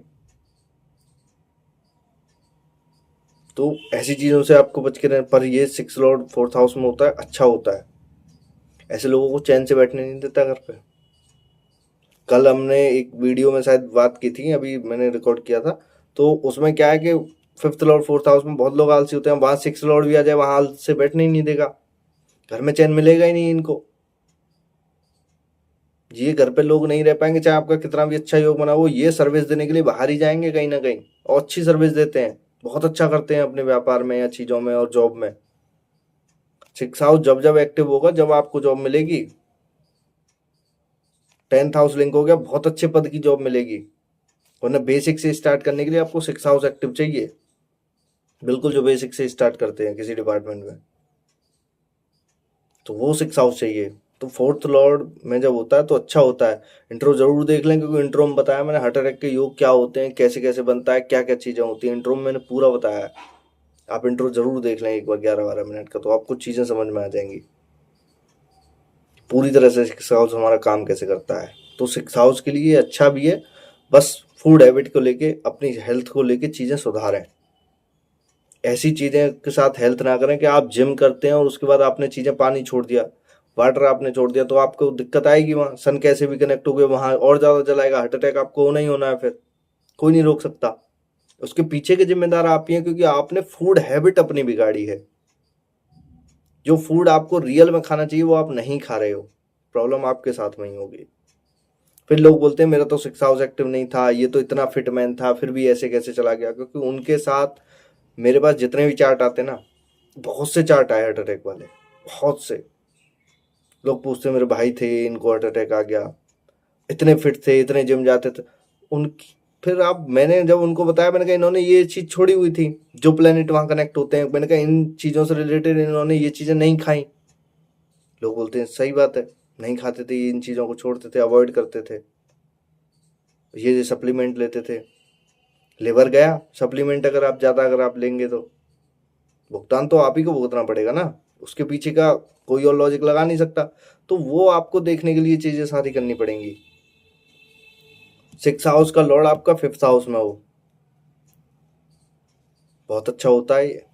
तो ऐसी चीज़ों से आपको बच के रहना। पर ये 6 लॉर्ड 4th हाउस में होता है, अच्छा होता है, ऐसे लोगों को चैन से बैठने नहीं देता घर पे। कल हमने एक वीडियो में शायद बात की थी, अभी मैंने रिकॉर्ड किया था, तो उसमें क्या है कि 5th लॉर्ड 4th हाउस में बहुत लोग आलसी होते हैं। वहाँ 6 लॉर्ड भी आ जाए, वहाँ आलस से बैठने ही नहीं देगा, घर में चैन मिलेगा ही नहीं इनको। ये घर पे लोग नहीं रह पाएंगे, चाहे आपका कितना भी अच्छा योग बना हो, ये सर्विस देने के लिए बाहर ही जाएंगे कहीं ना कहीं, और अच्छी सर्विस देते हैं, बहुत अच्छा करते हैं अपने व्यापार में या चीज़ों में और जॉब में। 6 हाउस जब जब एक्टिव होगा, जब आपको जॉब मिलेगी। 10th हाउस लिंक हो गया, बहुत अच्छे पद की जॉब मिलेगी, वरना बेसिक से स्टार्ट करने के लिए आपको 6 हाउस एक्टिव चाहिए, बिल्कुल जो बेसिक से स्टार्ट करते हैं किसी डिपार्टमेंट में, तो वो 6 हाउस चाहिए। तो फोर्थ लॉर्ड में जब होता है तो अच्छा होता है। इंट्रो जरूर देख लें, क्योंकि इंट्रो में बताया मैंने हार्ट अटैक के योग क्या होते हैं, कैसे कैसे बनता है, क्या क्या चीज़ें होती हैं, इंट्रो में मैंने पूरा बताया है। आप इंट्रो जरूर देख लें एक बार 11-12 मिनट का, तो आपको चीज़ें समझ में आ जाएंगी पूरी तरह से सिक्स हाउस हमारा काम कैसे करता है। तो सिक्स हाउस के लिए अच्छा भी है, बस फूड हैबिट को लेके, अपनी हेल्थ को लेके चीज़ें सुधारें। ऐसी चीज़ें के साथ हेल्थ ना करें कि आप जिम करते हैं और उसके बाद आपने चीज़ें पानी छोड़ दिया, वाटर आपने छोड़ दिया, तो आपको दिक्कत आएगी। वहाँ सन कैसे भी कनेक्ट हो गए, वहाँ और ज़्यादा जलाएगा, हार्ट अटैक आपको होना ही होना है, फिर कोई नहीं रोक सकता। उसके पीछे के जिम्मेदार आप ही हैं, क्योंकि आपने फूड हैबिट अपनी बिगाड़ी है। जो फूड आपको रियल में खाना चाहिए वो आप नहीं खा रहे हो, प्रॉब्लम आपके साथ में ही होगी। फिर लोग बोलते हैं मेरा तो सिक्स हाउस एक्टिव नहीं था, ये तो इतना फिट मैन था, फिर भी ऐसे कैसे चला गया। क्योंकि उनके साथ मेरे पास जितने भी चार्ट आते ना, बहुत से चार्ट आए हार्ट अटैक वाले, बहुत से लोग पूछते मेरे भाई थे इनको हार्ट अटैक आ गया, इतने फिट थे, इतने जिम जाते थे उनकी। फिर आप, मैंने जब उनको बताया, मैंने कहा इन्होंने ये चीज़ छोड़ी हुई थी, जो प्लेनेट वहाँ कनेक्ट होते हैं, मैंने कहा इन चीज़ों से रिलेटेड इन्होंने ये चीज़ें नहीं खाई। लोग बोलते हैं सही बात है, नहीं खाते थे, इन चीज़ों को छोड़ते थे, अवॉइड करते थे, ये सप्लीमेंट लेते थे, लिवर गया। सप्लीमेंट अगर आप लेंगे तो भुगतान तो आप ही को भुगतना पड़ेगा ना, उसके पीछे का कोई और लॉजिक लगा नहीं सकता। तो वो आपको देखने के लिए चीज़ें सारी करनी पड़ेंगी। सिक्स हाउस का लॉर्ड आपका फिफ्थ हाउस में हो, बहुत अच्छा होता है ये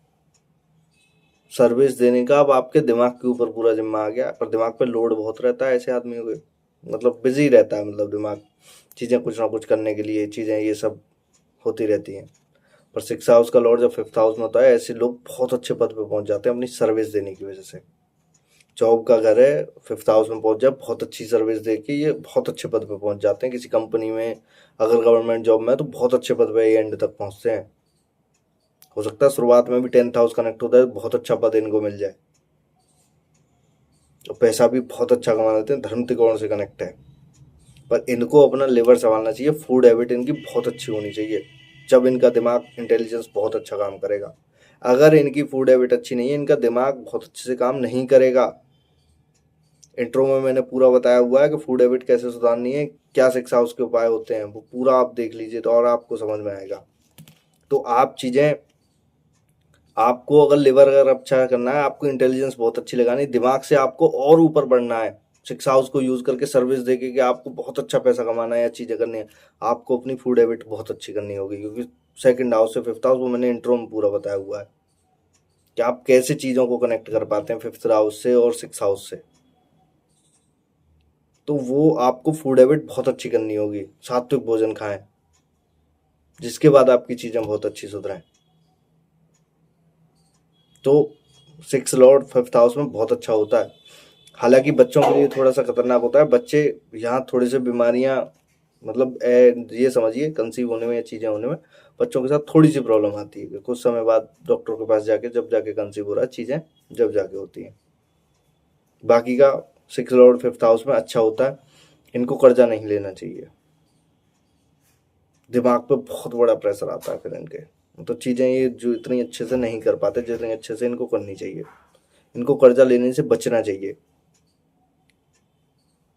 सर्विस देने का। अब आपके दिमाग के ऊपर पूरा जिम्मा आ गया, पर दिमाग पे लोड बहुत रहता है ऐसे आदमियों के, मतलब बिजी रहता है, मतलब दिमाग चीज़ें कुछ ना कुछ करने के लिए, चीज़ें ये सब होती रहती हैं। पर सिक्स हाउस का लॉर्ड जब फिफ्थ हाउस में होता है, ऐसे लोग बहुत अच्छे पद पे पहुंच जाते हैं अपनी सर्विस देने की वजह से। जॉब का घर है, फिफ्थ हाउस में पहुंच जाए, बहुत अच्छी सर्विस दे के ये बहुत अच्छे पद पे पहुंच जाते हैं किसी कंपनी में। अगर गवर्नमेंट जॉब में है तो बहुत अच्छे पद पे ये एंड तक पहुंचते हैं। हो सकता है शुरुआत में भी 10th हाउस कनेक्ट होता है, बहुत अच्छा पद इनको मिल जाए, और पैसा भी बहुत अच्छा कमा लेते हैं, धर्म त्रिकोण से कनेक्ट है। पर इनको अपना लिवर संभालना चाहिए, फूड हैबिट इनकी बहुत अच्छी होनी चाहिए, जब इनका दिमाग इंटेलिजेंस बहुत अच्छा काम करेगा। अगर इनकी फूड हैबिट अच्छी नहीं है, इनका दिमाग बहुत अच्छे से काम नहीं करेगा। इंट्रो में मैंने पूरा बताया हुआ है कि फूड हैबिट कैसे सुधारनी है, क्या सिक्स हाउस के उपाय होते हैं, वो पूरा आप देख लीजिए तो और आपको समझ में आएगा। तो आप चीज़ें, आपको अगर लिवर अगर अच्छा करना है, आपको इंटेलिजेंस बहुत अच्छी लगानी, दिमाग से आपको और ऊपर बढ़ना है, सिक्स हाउस को यूज़ करके सर्विस देके कि आपको बहुत अच्छा पैसा कमाना है या चीज़ें करनी है, आपको अपनी फूड हैबिट बहुत अच्छी करनी होगी। क्योंकि सेकंड हाउस से फिफ्थ हाउस, वो मैंने इंट्रो में पूरा बताया हुआ है कि आप कैसे चीज़ों को कनेक्ट कर पाते हैं फिफ्थ हाउस से और सिक्स हाउस से। तो वो आपको फूड हैबिट बहुत अच्छी करनी होगी, सात्विक भोजन खाएं, जिसके बाद आपकी चीज़ें बहुत अच्छी सुधरें। तो सिक्स लॉर्ड फिफ्थ हाउस में बहुत अच्छा होता है। हालांकि बच्चों के लिए थोड़ा सा खतरनाक होता है, बच्चे यहाँ थोड़ी सी बीमारियाँ, मतलब ये समझिए कंसीव होने में या चीज़ें होने में बच्चों के साथ थोड़ी सी प्रॉब्लम आती है कि कुछ समय बाद डॉक्टर के पास जाके, जब जाके कंसीव हो रहा है, चीज़ें जब जाके होती हैं। बाकी का सिक्स लॉर्ड फिफ्थ हाउस में अच्छा होता है। इनको कर्जा नहीं लेना चाहिए, दिमाग पे बहुत बड़ा प्रेशर आता है फिर इनके, तो चीज़ें ये जो इतनी अच्छे से नहीं कर पाते जितनी अच्छे से इनको करनी चाहिए। इनको कर्जा लेने से बचना चाहिए,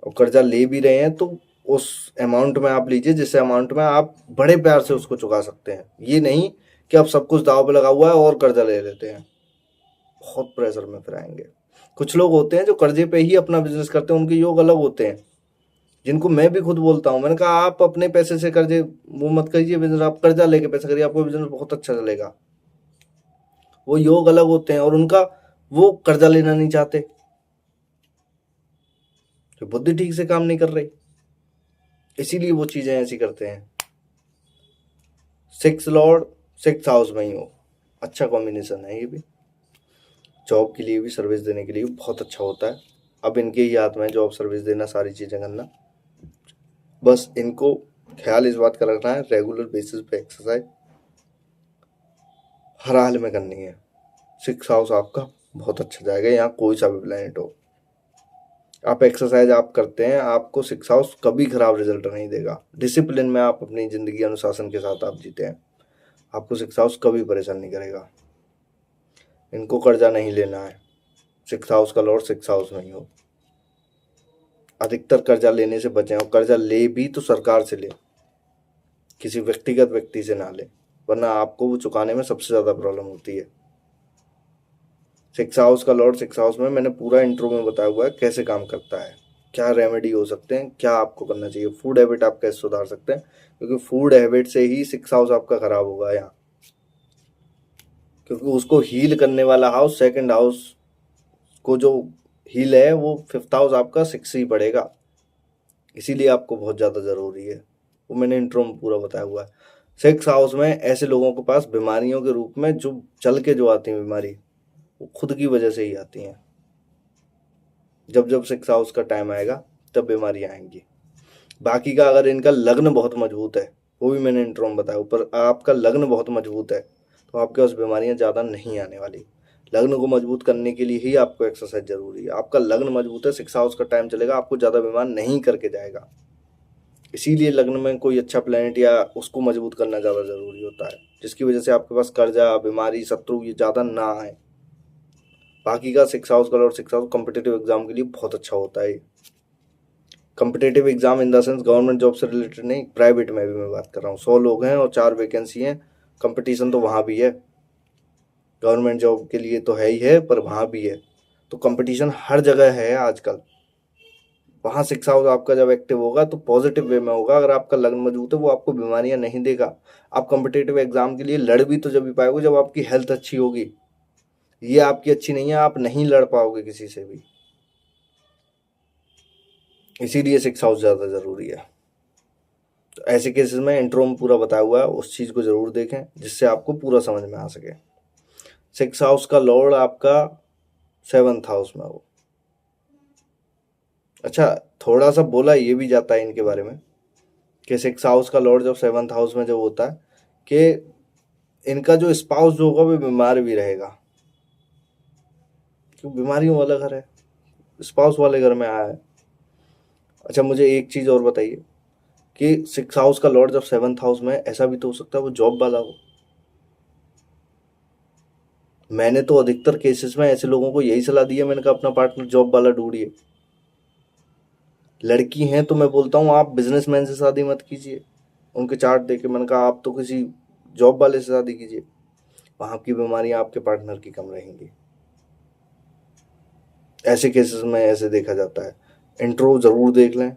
और कर्जा ले भी रहे हैं तो उस अमाउंट में आप लीजिए जिस अमाउंट में आप बड़े प्यार से उसको चुका सकते हैं। ये नहीं कि आप सब कुछ दाव पे लगा हुआ है और कर्जा ले लेते हैं, बहुत प्रेशर में फिर आएंगे। कुछ लोग होते हैं जो कर्जे पे ही अपना बिजनेस करते हैं, उनके योग अलग होते हैं, जिनको मैं भी खुद बोलता हूँ। मैंने कहा आप अपने पैसे से कर्जे वो मत करिए बिजनेस, आप कर्जा लेके पैसा करिए, आपको बिजनेस बहुत अच्छा चलेगा। वो योग अलग होते हैं, और उनका वो कर्जा लेना नहीं चाहते, तो बुद्धि ठीक से काम नहीं कर रही, इसीलिए वो चीजें ऐसी करते हैं। सिक्स लॉर्ड सिक्स हाउस में ही हो, अच्छा कॉम्बिनेशन है ये भी, जॉब के लिए भी सर्विस देने के लिए भी बहुत अच्छा होता है। अब इनके ही हाथ में जॉब सर्विस देना, सारी चीज़ें करना। बस इनको ख्याल इस बात का रखना है, रेगुलर बेसिस पे एक्सरसाइज हर हाल में करनी है। सिक्स हाउस आपका बहुत अच्छा जाएगा, यहाँ कोई सा भी प्लेनेट हो। आप एक्सरसाइज आप करते हैं, आपको सिक्स हाउस कभी खराब रिजल्ट नहीं देगा। डिसिप्लिन में आप अपनी ज़िंदगी अनुशासन के साथ आप जीते हैं, आपको सिक्स हाउस कभी परेशान नहीं करेगा। इनको कर्जा नहीं लेना है, सिक्स हाउस का लॉर्ड सिक्स हाउस में ही हो। अधिकतर कर्जा लेने से बचें, और कर्जा ले भी तो सरकार से ले, किसी व्यक्तिगत व्यक्ति से ना ले, वरना आपको वो चुकाने में सबसे ज़्यादा प्रॉब्लम होती है। 6 हाउस का लॉर्ड 6 हाउस में मैंने पूरा इंट्रो में बताया हुआ है कैसे काम करता है, क्या रेमेडी हो सकते हैं, क्या आपको करना चाहिए, फूड हैबिट आप कैसे सुधार सकते हैं, क्योंकि फूड हैबिट से ही 6 हाउस आपका खराब होगा यहाँ, क्योंकि उसको हील करने वाला हाउस 2nd हाउस को जो हील है वो 5th हाउस आपका 6 ही पड़ेगा, इसीलिए आपको बहुत ज़्यादा ज़रूरी है, वो मैंने इंट्रो में पूरा बताया हुआ है। 6 हाउस में ऐसे लोगों के पास बीमारियों के रूप में जो चल के जो आती हैं बीमारी, वो खुद की वजह से ही आती हैं। जब जब 6 हाउस का टाइम आएगा तब बीमारियाँ आएंगी। बाकी का अगर इनका लग्न बहुत मजबूत है, वो भी मैंने इंट्रो में बताया, ऊपर आपका लग्न बहुत मजबूत है तो आपके पास बीमारियाँ ज़्यादा नहीं आने वाली। लग्न को मजबूत करने के लिए ही आपको एक्सरसाइज जरूरी है। आपका लग्न मजबूत है, 6 हाउस का टाइम चलेगा, आपको ज़्यादा बीमार नहीं करके जाएगा। इसीलिए लग्न में कोई अच्छा प्लैनेट या उसको मजबूत करना ज़्यादा ज़रूरी होता है, जिसकी वजह से आपके पास कर्जा, बीमारी, शत्रु ये ज़्यादा ना आए। बाकी का 6 हाउस का और 6 हाउस कॉम्पिटेटिव एग्जाम के लिए बहुत अच्छा होता है। Competitive exam in the sense government job से रिलेटेड नहीं, प्राइवेट में भी मैं बात कर रहा हूँ। 100 लोग हैं और 4 वैकेंसी हैं, कंपटीशन तो वहाँ भी है, गवर्नमेंट जॉब के लिए तो है ही है, पर वहाँ भी है, तो कंपटीशन हर जगह है आजकल। वहाँ 6 हाउस आपका जब एक्टिव होगा तो पॉजिटिव वे में होगा। अगर आपका लग्न मजबूत है, वो आपको बीमारियां नहीं देगा। आप कॉम्पिटेटिव एग्जाम के लिए लड़ भी तो जब भी पाओगे जब आपकी हेल्थ अच्छी होगी। ये आपकी अच्छी नहीं है, आप नहीं लड़ पाओगे किसी से भी, इसीलिए 6 हाउस ज़्यादा ज़रूरी है। तो ऐसे केसेस में इंट्रो में पूरा बताया हुआ है, उस चीज़ को ज़रूर देखें जिससे आपको पूरा समझ में आ सके। 6 हाउस का लॉर्ड आपका 7th हाउस में हो। अच्छा, थोड़ा सा बोला ये भी जाता है इनके बारे में कि 6 हाउस का लॉर्ड जब 7th हाउस में जब होता है कि इनका जो स्पाउस जो होगा वो बीमार भी रहेगा, क्योंकि बीमारियों वाला घर है, स्पाउस वाले घर में आया है। अच्छा, मुझे एक चीज़ और बताइए कि 6 हाउस का लॉर्ड जब 7th हाउस में, ऐसा भी तो हो सकता है वो जॉब वाला हो। मैंने तो अधिकतर केसेस में ऐसे लोगों को यही सलाह दी है, मैंने कहा अपना पार्टनर जॉब वाला ढूंढिए। लड़की हैं तो मैं बोलता हूँ आप बिजनेसमैन से शादी मत कीजिए, उनके चार्ट देके मैंने कहा आप तो किसी जॉब वाले से शादी कीजिए, वहाँ की बीमारियाँ आपके पार्टनर की कम रहेंगी। ऐसे केसेस में ऐसे देखा जाता है। इंट्रो ज़रूर देख लें,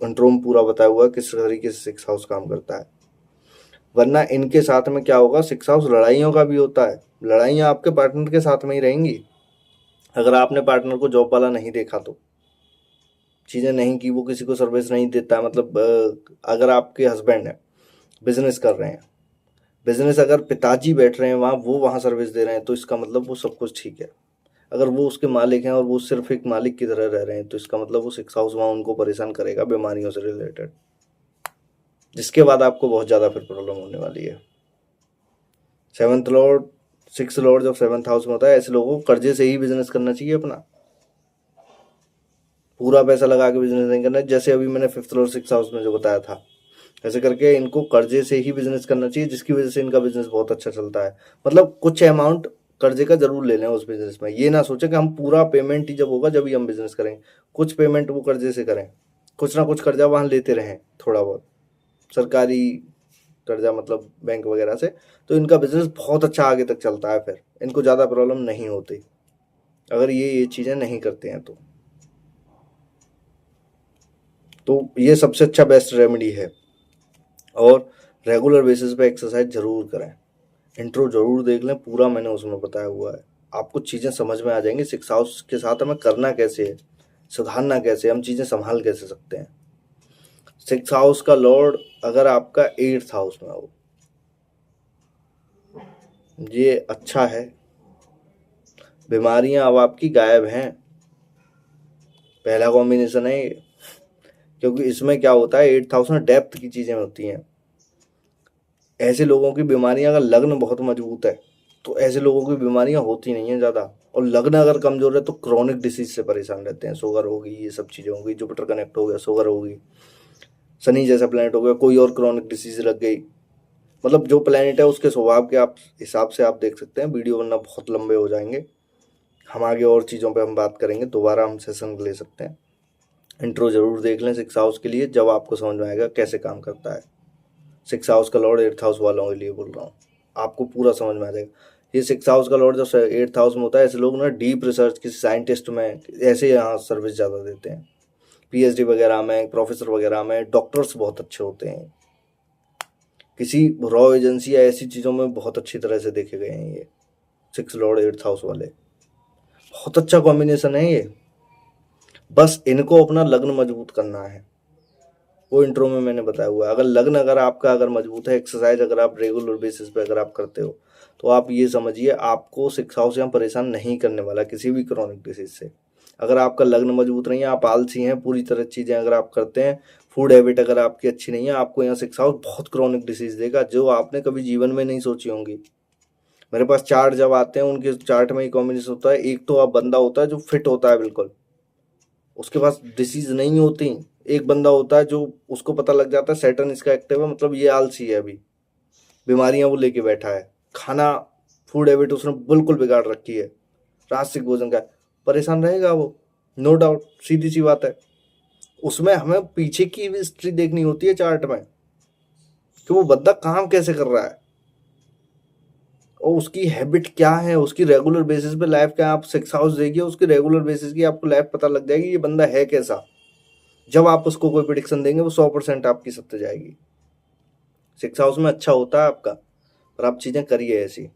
इंट्रो में पूरा बताया हुआ है किस तरीके से 6 हाउस काम करता है। वरना इनके साथ में क्या होगा, 6 हाउस लड़ाइयों का भी होता है, लड़ाइयाँ आपके पार्टनर के साथ में ही रहेंगी। अगर आपने पार्टनर को जॉब वाला नहीं देखा तो चीज़ें नहीं की, वो किसी को सर्विस नहीं देता, मतलब अगर आपके हस्बैंड है बिजनेस कर रहे हैं, बिजनेस अगर पिताजी बैठ रहे हैं वहाँ, वो वहाँ सर्विस दे रहे हैं, तो इसका मतलब वो सब कुछ ठीक है। अगर वो उसके मालिक हैं और वो सिर्फ एक मालिक की तरह रह रहे हैं, तो इसका मतलब वो 6 हाउस वहाँ उनको परेशान करेगा बीमारियों से रिलेटेड, जिसके बाद आपको बहुत ज़्यादा फिर प्रॉब्लम होने वाली है। 7th लॉर्ड 6th लॉर्ड जब 7th हाउस में होता है, ऐसे लोगों को कर्जे से ही बिजनेस करना चाहिए अपना, पूरा पैसा लगा के बिजनेस नहीं करना। जैसे अभी मैंने 5th लॉर्ड 6th हाउस में जो बताया था, ऐसे करके इनको कर्जे से ही बिजनेस करना चाहिए, जिसकी वजह से इनका बिजनेस बहुत अच्छा चलता है। मतलब कुछ अमाउंट कर्जे का जरूर ले लें उस बिजनेस में, ये ना सोचें कि हम पूरा पेमेंट ही जब होगा जब ही हम बिजनेस करें। कुछ पेमेंट वो कर्जे से करें, कुछ ना कुछ कर्जा वहाँ लेते रहें, थोड़ा बहुत सरकारी कर्जा, मतलब बैंक वगैरह से, तो इनका बिजनेस बहुत अच्छा आगे तक चलता है, फिर इनको ज़्यादा प्रॉब्लम नहीं होती अगर ये चीज़ें नहीं करते हैं तो ये सबसे अच्छा बेस्ट रेमेडी है। और रेगुलर बेसिस पे एक्सरसाइज ज़रूर करें। इंट्रो ज़रूर देख लें, पूरा मैंने उसमें बताया हुआ है, आपको चीज़ें समझ में आ जाएंगी। 6 हाउस के साथ हमें करना कैसे है, सुधारना कैसे, हम चीज़ें संभाल कैसे सकते हैं। 6 हाउस का लॉर्ड अगर आपका 8th हाउस में हो, ये अच्छा है, बीमारियां अब आपकी गायब हैं, पहला कॉम्बिनेशन है ये। क्योंकि इसमें क्या होता है, 8th हाउस में डेप्थ की चीज़ें होती हैं। ऐसे लोगों की बीमारियां, अगर लग्न बहुत मजबूत है तो ऐसे लोगों की बीमारियां होती नहीं हैं ज़्यादा, और लग्न अगर कमज़ोर है तो क्रॉनिक डिसीज से परेशान रहते हैं, शुगर होगी, ये सब चीज़ें होगी, जुपिटर कनेक्ट हो गया, शुगर होगी, शनि जैसा प्लैनेट हो गया, कोई और क्रॉनिक डिसीज लग गई, मतलब जो प्लैनेट है उसके स्वभाव के आप हिसाब से आप देख सकते हैं। वीडियो वरना बहुत लंबे हो जाएंगे, हम आगे और चीज़ों पे हम बात करेंगे, दोबारा हम सेशन ले सकते हैं। इंट्रो जरूर देख लें 6 हाउस के लिए, जब आपको समझ में आएगा कैसे काम करता है। 6 हाउस का लॉर्ड 8th हाउस वालों के लिए बोल रहा हूँ, आपको पूरा समझ में आ जाएगा। ये 6 हाउस का लॉर्ड जब 8th हाउस में होता है, ऐसे लोग ना डीप रिसर्च, किसी साइंटिस्ट में ऐसे यहाँ सर्विस ज़्यादा देते हैं, पीएचडी वगैरह में, प्रोफेसर वगैरह में, डॉक्टर्स बहुत अच्छे होते हैं, किसी रॉ एजेंसी या ऐसी चीज़ों में बहुत अच्छी तरह से देखे गए हैं ये 6 लॉर्ड 8th हाउस वाले। बहुत अच्छा कॉम्बिनेशन है ये, बस इनको अपना लग्न मजबूत करना है। वो इंट्रो में मैंने बताया हुआ है। अगर लग्न अगर आपका अगर मजबूत है, एक्सरसाइज अगर आप रेगुलर बेसिस पे अगर आप करते हो, तो आप ये समझिए आपको 6 हाउस यहाँ परेशान नहीं करने वाला किसी भी क्रॉनिक डिसीज से। अगर आपका लग्न मजबूत नहीं है, आप आलसी हैं, पूरी तरह चीज़ें अगर आप करते हैं, फूड हैबिट अगर आपकी अच्छी नहीं है, आपको यहाँ 6 हाउस बहुत क्रॉनिक डिसीज देगा जो आपने कभी जीवन में नहीं सोची होंगी। मेरे पास चार्ट जब आते हैं, उनके चार्ट में ही कॉम्बिनेशन होता है। एक तो आप बंदा होता है जो फिट होता है बिल्कुल, उसके पास डिसीज नहीं होती। एक बंदा होता है जो उसको पता लग जाता है सैटर्न इसका एक्टिव है, मतलब ये आलसी है, अभी बीमारियां वो लेके बैठा है, खाना फूड हैबिट उसने बिल्कुल बिगाड़ रखी है, रास्तिक भोजन का, परेशान रहेगा वो, नो डाउट, सीधी सी बात है। उसमें हमें पीछे की भी हिस्ट्री देखनी होती है चार्ट में, कि वो बंदा काम कैसे कर रहा है और उसकी हैबिट क्या है, उसकी रेगुलर बेसिस पे लाइफ क्या। आप 6 हाउस देखिए, उसकी रेगुलर बेसिस की आपको लाइफ पता लग जाएगी ये बंदा है कैसा। जब आप उसको कोई प्रिडिक्शन देंगे वो 100% आपकी सत्य जाएगी। 6 हाउस में अच्छा होता है आपका, पर आप चीजें करिए ऐसी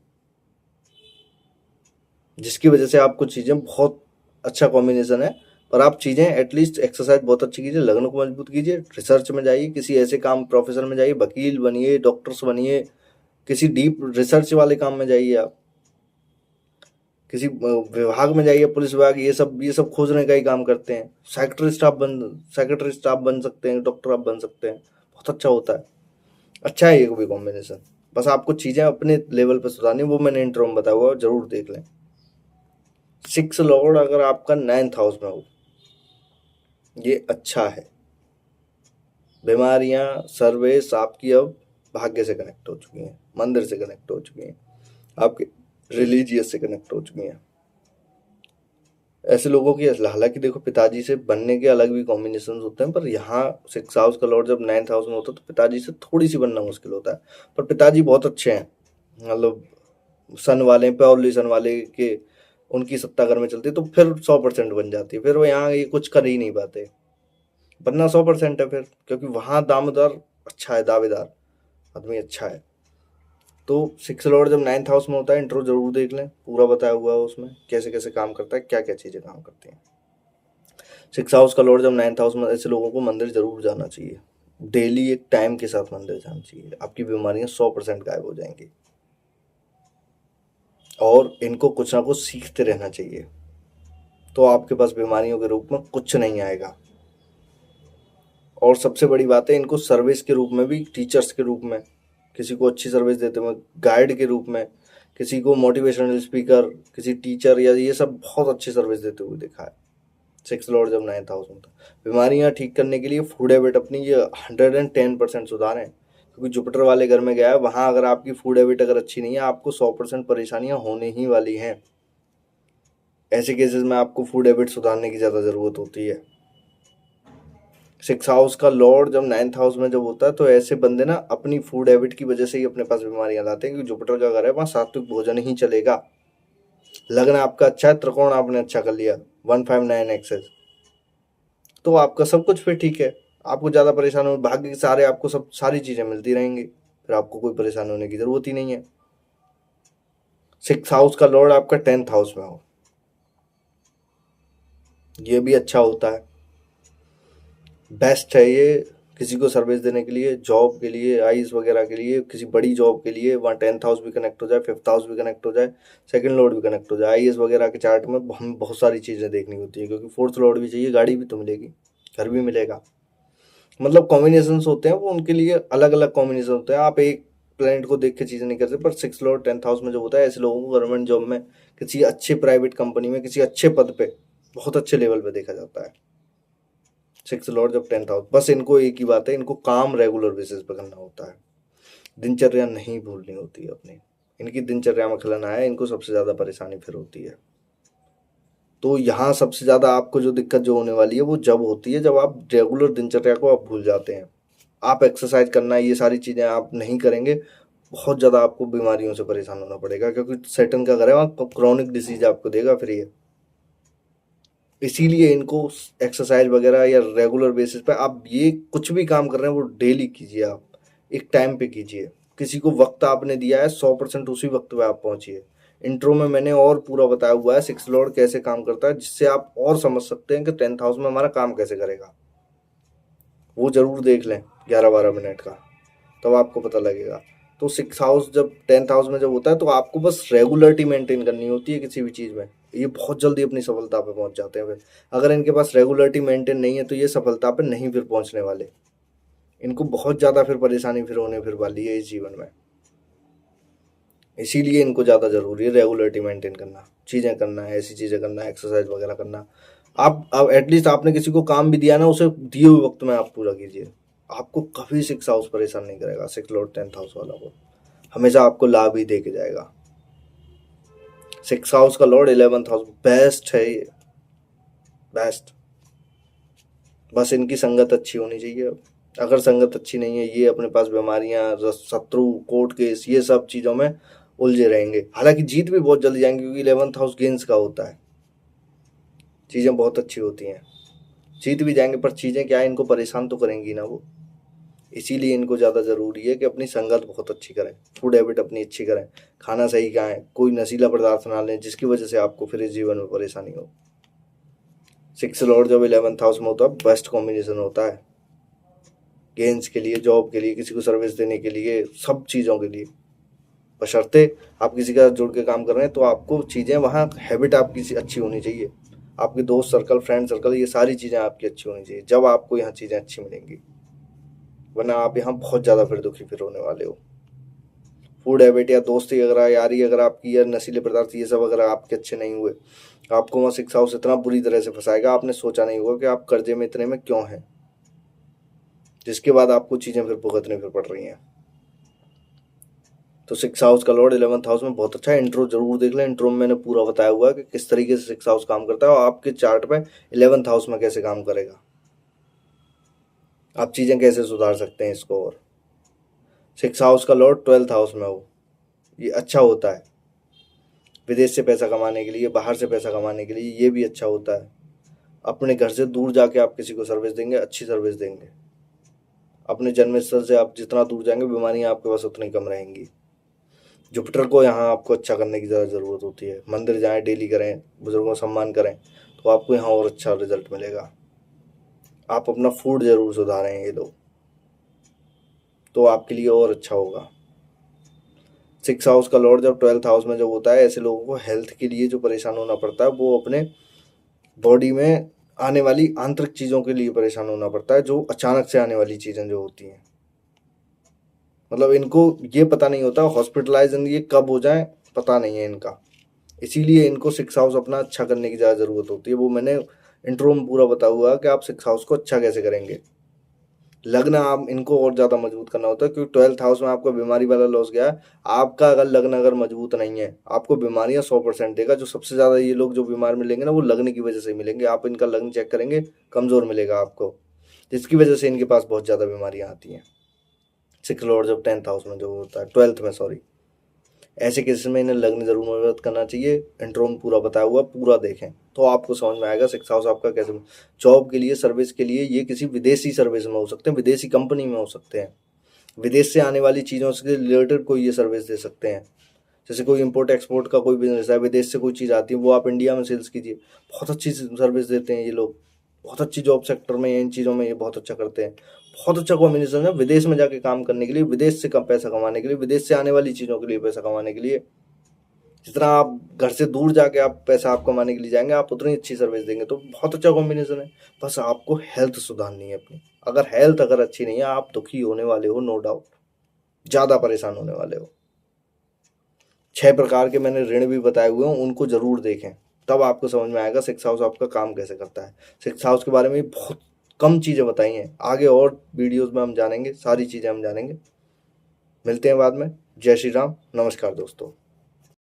जिसकी वजह से आपको चीजें बहुत अच्छा कॉम्बिनेशन है, पर आप चीजें एटलीस्ट एक्सरसाइज बहुत अच्छी कीजिए, लगन को मजबूत कीजिए, रिसर्च में जाइए, किसी ऐसे काम प्रोफेशन में जाइए, वकील बनिए, डॉक्टर्स बनिए, किसी डीप रिसर्च वाले काम में जाइए, आप किसी विभाग में जाइए, पुलिस विभाग, ये सब खोजने का ही काम करते हैं। सेक्रेटरी स्टाफ बन सकते हैं, डॉक्टर आप बन सकते हैं, बहुत अच्छा होता है। अच्छा है ये भी कॉम्बिनेशन, बस आपको चीजें अपने लेवल पर सुधारनी, वो मैंने इंट्रो में बताया हुआ, जरूर देख लें। 6 लॉर्ड अगर आपका 9th हाउस में हो, ये अच्छा है। बीमारियां सर्वेस आपकी अब भाग्य से कनेक्ट हो चुकी हैं, मंदिर से कनेक्ट हो चुकी हैं, आपके रिलीजियस से कनेक्ट हो चुकी हैं। ऐसे लोगों की, हालांकि देखो पिताजी से बनने के अलग भी कॉम्बिनेशन होते हैं, पर यहाँ 6 हाउस का लॉर्ड जब 9th हाउस में होता है तो पिताजी से थोड़ी सी बनना मुश्किल होता है, पर पिताजी बहुत अच्छे हैं, मतलब सन वाले, प्योरली सन वाले के उनकी सत्ता घर में चलती है तो फिर 100% बन जाती है, फिर वो यहाँ ये कुछ कर ही नहीं पाते, बनना 100% है फिर, क्योंकि वहाँ दामदार अच्छा है, दावेदार आदमी अच्छा है। तो 6 लॉर्ड जब 9th हाउस में होता है, इंट्रो जरूर देख लें, पूरा बताया हुआ है उसमें कैसे कैसे काम करता है, क्या क्या चीज़ें काम करती हैं। 6 हाउस का लॉर्ड जब 9th हाउस में, ऐसे लोगों को मंदिर जरूर जाना चाहिए, डेली एक टाइम के साथ मंदिर जाना चाहिए, आपकी बीमारियां 100% गायब हो जाएंगी। और इनको कुछ ना कुछ सीखते रहना चाहिए, तो आपके पास बीमारियों के रूप में कुछ नहीं आएगा। और सबसे बड़ी बात है, इनको सर्विस के रूप में भी, टीचर्स के रूप में, किसी को अच्छी सर्विस देते हुए, गाइड के रूप में, किसी को मोटिवेशनल स्पीकर, किसी टीचर, या ये सब बहुत अच्छी सर्विस देते हुए देखा है 6 लॉर्ड जब 9th हाउस में था। बीमारियां ठीक करने के लिए फूड हैबिट अपनी ये 110% सुधारें, क्योंकि जुपिटर वाले घर में गया है, वहाँ अगर आपकी फूड हैबिट अगर अच्छी नहीं है, आपको 100% परेशानियां होने ही वाली हैं। ऐसे केसेस में आपको फूड हैबिट सुधारने की ज़्यादा ज़रूरत होती है। 6 हाउस का लॉर्ड जब 9th हाउस में जब होता है, तो ऐसे बंदे ना अपनी फूड हैबिट की वजह से ही अपने पास बीमारियां लाते हैं, क्योंकि जुपिटर का घर है, वहाँ सात्विक भोजन ही चलेगा। लग्न आपका अच्छा है, त्रिकोण आपने अच्छा कर लिया, 159 एक्सेस, तो आपका सब कुछ फिर ठीक है, आपको ज़्यादा परेशान हो, भाग्य के सारे आपको सब सारी चीज़ें मिलती रहेंगी, फिर आपको कोई परेशान होने की ज़रूरत ही नहीं है। 6 हाउस का लॉर्ड आपका 10th हाउस में हो, ये भी अच्छा होता है, बेस्ट है ये किसी को सर्विस देने के लिए, जॉब के लिए, आईज वगैरह के लिए, किसी बड़ी जॉब के लिए, वहाँ 10th हाउस भी कनेक्ट हो जाए, 5th हाउस भी कनेक्ट हो जाए, सेकंड लॉर्ड भी कनेक्ट हो जाए। आईएएस वगैरह के चार्ट में हम बहुत सारी चीज़ें देखनी होती है, क्योंकि 4th लॉर्ड भी चाहिए, गाड़ी भी तो मिलेगी, घर भी मिलेगा, मतलब कॉम्बिनेशंस होते हैं वो, उनके लिए अलग अलग कॉम्बिनेशन होते हैं। आप एक प्लैनेट को देख के चीज़ें नहीं करते, पर 6 लॉर्ड 10th हाउस में जो होता है, ऐसे लोगों को गवर्नमेंट जॉब में, किसी अच्छे प्राइवेट कंपनी में, किसी अच्छे पद पे, बहुत अच्छे लेवल पे देखा जाता है। 6 लॉर्ड जब 10th हाउस, बस इनको एक ही बात है, इनको काम रेगुलर बेसिस पे करना होता है, दिनचर्या नहीं भूलनी होती है अपनी। इनकी दिनचर्या में खलन आया, इनको सबसे ज़्यादा परेशानी फिर होती है। तो यहाँ सबसे ज़्यादा आपको जो दिक्कत जो होने वाली है वो जब होती है जब आप रेगुलर दिनचर्या को आप भूल जाते हैं। आप एक्सरसाइज करना, ये सारी चीज़ें आप नहीं करेंगे, बहुत ज़्यादा आपको बीमारियों से परेशान होना पड़ेगा, क्योंकि सैटर्न का घर है, वहाँ क्रॉनिक डिसीज आपको देगा फिर ये। इसीलिए इनको एक्सरसाइज वगैरह या रेगुलर बेसिस पे आप ये कुछ भी काम कर रहे हैं वो डेली कीजिए, आप एक टाइम पे कीजिए। किसी को वक्त आपने दिया है 100% उसी वक्त पे आप पहुंचिए। इंट्रो में मैंने और पूरा बताया हुआ है 6 लॉर्ड कैसे काम करता है, जिससे आप और समझ सकते हैं कि 10th हाउस में हमारा काम कैसे करेगा। वो जरूर देख लें 11-12 मिनट का, तब आपको पता लगेगा। तो 6 हाउस जब 10th हाउस में जब होता है तो आपको बस रेगुलरिटी मेंटेन करनी होती है किसी भी चीज़ में, ये बहुत जल्दी अपनी सफलता पे पहुंच जाते हैं। फिर अगर इनके पास रेगुलरिटी मेंटेन नहीं है तो ये सफलता पे नहीं फिर पहुंचने वाले, इनको बहुत ज़्यादा फिर परेशानी फिर होने फिर वाली है इस जीवन में। इसीलिए इनको ज़्यादा ज़रूरी है रेगुलरिटी मेंटेन करना, चीज़ें करना है, ऐसी चीज़ें करना है, एक्सरसाइज वगैरह करना। आप अब एटलीस्ट आपने किसी को काम भी दिया ना, उसे दिए हुए वक्त में आप पूरा कीजिए। आपको कभी 6 हाउस परेशान नहीं करेगा। 6 लॉर्ड 10th हाउस वाला को हमेशा आपको लाभ ही दे के जाएगा। 6 हाउस का लॉर्ड 11th हाउस बेस्ट है, ये बेस्ट। बस इनकी संगत अच्छी होनी चाहिए। अगर संगत अच्छी नहीं है, ये अपने पास बीमारियां, शत्रु, कोर्ट केस, ये सब चीज़ों में उलझे रहेंगे। हालांकि जीत भी बहुत जल्दी जाएंगे, क्योंकि 11th हाउस गेंस का होता है, चीज़ें बहुत अच्छी होती हैं, जीत भी जाएंगे। पर चीज़ें क्या है, इनको परेशान तो करेंगी ना वो। इसीलिए इनको ज़्यादा ज़रूरी है कि अपनी संगत बहुत अच्छी करें, फूड हैबिट अपनी अच्छी करें, खाना सही खाएं, कोई नशीला पदार्थ ना लें जिसकी वजह से आपको फिर इस जीवन में परेशानी हो। 6 लॉर्ड जब 11th हाउस में होता है, बेस्ट कॉम्बिनेशन होता है गेंस के लिए, जॉब के लिए, किसी को सर्विस देने के लिए, सब चीज़ों के लिए। बशर्ते आप किसी का जुड़ के काम कर रहे हैं तो आपको चीज़ें वहाँ हैबिट आपकी अच्छी होनी चाहिए, आपके दोस्त सर्कल, फ्रेंड सर्कल, ये सारी चीज़ें आपकी अच्छी होनी चाहिए, जब आपको यहाँ चीज़ें अच्छी मिलेंगी। वरना आप यहाँ बहुत ज़्यादा फिर दुखी फिर होने वाले हो। फूड हैबिट या दोस्ती अगर यारी अगर आपकी, या नशीले पदार्थ, ये सब अगर आपके अच्छे नहीं हुए, आपको वहाँ 6 हाउस इतना बुरी तरह से फंसाएगा, आपने सोचा नहीं होगा कि आप कर्जे में इतने में क्यों हैं, जिसके बाद आपको चीज़ें फिर भुगतने फिर पड़ रही हैं। तो 6 हाउस का लॉर्ड 11th हाउस में बहुत अच्छा है। इंट्रो जरूर देख लें, इंट्रो में मैंने पूरा बताया हुआ है कि किस तरीके से 6 हाउस काम करता है और आपके चार्ट पे 11th हाउस में कैसे काम करेगा, आप चीज़ें कैसे सुधार सकते हैं इसको। और 6 हाउस का लॉर्ड 12th हाउस में हो, ये अच्छा होता है विदेश से पैसा कमाने के लिए, बाहर से पैसा कमाने के लिए, ये भी अच्छा होता है। अपने घर से दूर जाके आप किसी को सर्विस देंगे, अच्छी सर्विस देंगे। अपने जन्मस्थल से आप जितना दूर जाएंगे, बीमारियां आपके पास उतनी कम रहेंगी। जुपिटर को यहाँ आपको अच्छा करने की ज़्यादा ज़रूरत होती है। मंदिर जाएं, डेली करें, बुजुर्गों का सम्मान करें, तो आपको यहाँ और अच्छा रिजल्ट मिलेगा। आप अपना फूड ज़रूर सुधारें ये लोग, तो आपके लिए और अच्छा होगा। 6 हाउस का लॉर्ड जब 12th हाउस में जब होता है, ऐसे लोगों को हेल्थ के लिए जो परेशान होना पड़ता है, वो अपने बॉडी में आने वाली आंतरिक चीज़ों के लिए परेशान होना पड़ता है, जो अचानक से आने वाली चीज़ें जो होती हैं। मतलब इनको ये पता नहीं होता हॉस्पिटलाइज ये कब हो जाए, पता नहीं है इनका। इसीलिए इनको 6 हाउस अपना अच्छा करने की ज़्यादा ज़रूरत होती है। वो मैंने इंट्रो में पूरा बताया हुआ है कि आप 6 हाउस को अच्छा कैसे करेंगे। लग्न आप इनको और ज़्यादा मजबूत करना होता है, क्योंकि 12th हाउस में आपका बीमारी वाला लॉस गया है। आपका अगर लग्न अगर मजबूत नहीं है, आपको बीमारियां 100% देगा। जो सबसे ज़्यादा ये लोग जो बीमार मिलेंगे ना, वो लग्न की वजह से मिलेंगे। आप इनका लग्न चेक करेंगे, कमज़ोर मिलेगा आपको, जिसकी वजह से इनके पास बहुत ज़्यादा बीमारियाँ आती हैं। 6 लॉर्ड जब 10th हाउस में जो होता है, 12th में सॉरी, ऐसे केसेस में इन्हें लग्न जरूर मदद करना चाहिए। इंट्रो में पूरा बताया हुआ, पूरा देखें तो आपको समझ में आएगा 6 हाउस आपका कैसे। जॉब के लिए, सर्विस के लिए, ये किसी विदेशी सर्विस में हो सकते हैं, विदेशी कंपनी में हो सकते हैं, विदेश से आने वाली चीज़ों से रिलेटेड कोई ये सर्विस दे सकते हैं। जैसे कोई इंपोर्ट एक्सपोर्ट का कोई बिजनेस है, विदेश से कोई चीज़ आती है, वो आप इंडिया में सेल्स कीजिए। बहुत अच्छी सर्विस देते हैं ये लोग, बहुत अच्छी जॉब सेक्टर में, इन चीज़ों में ये बहुत अच्छा करते हैं। बहुत अच्छा कॉम्बिनेशन है विदेश में जाके काम करने के लिए, विदेश से कम पैसा कमाने के लिए, विदेश से आने वाली चीज़ों के लिए पैसा कमाने के लिए। जितना आप घर से दूर जाके आप पैसा आप कमाने के लिए जाएंगे, आप उतनी अच्छी सर्विस देंगे। तो बहुत अच्छा कॉम्बिनेशन है। बस आपको हेल्थ सुधारनी है अपनी। अगर हेल्थ अगर अच्छी नहीं है, आप दुखी होने वाले हो, नो डाउट, ज़्यादा परेशान होने वाले हो। 6 प्रकार के मैंने ऋण भी बताए हुए हैं, उनको जरूर देखें, तब आपको समझ में आएगा 6 हाउस आपका काम कैसे करता है। 6 हाउस के बारे में बहुत कम चीज़ें बताई हैं, आगे और वीडियोस में हम जानेंगे, सारी चीज़ें हम जानेंगे। मिलते हैं बाद में। जय श्री राम, नमस्कार दोस्तों।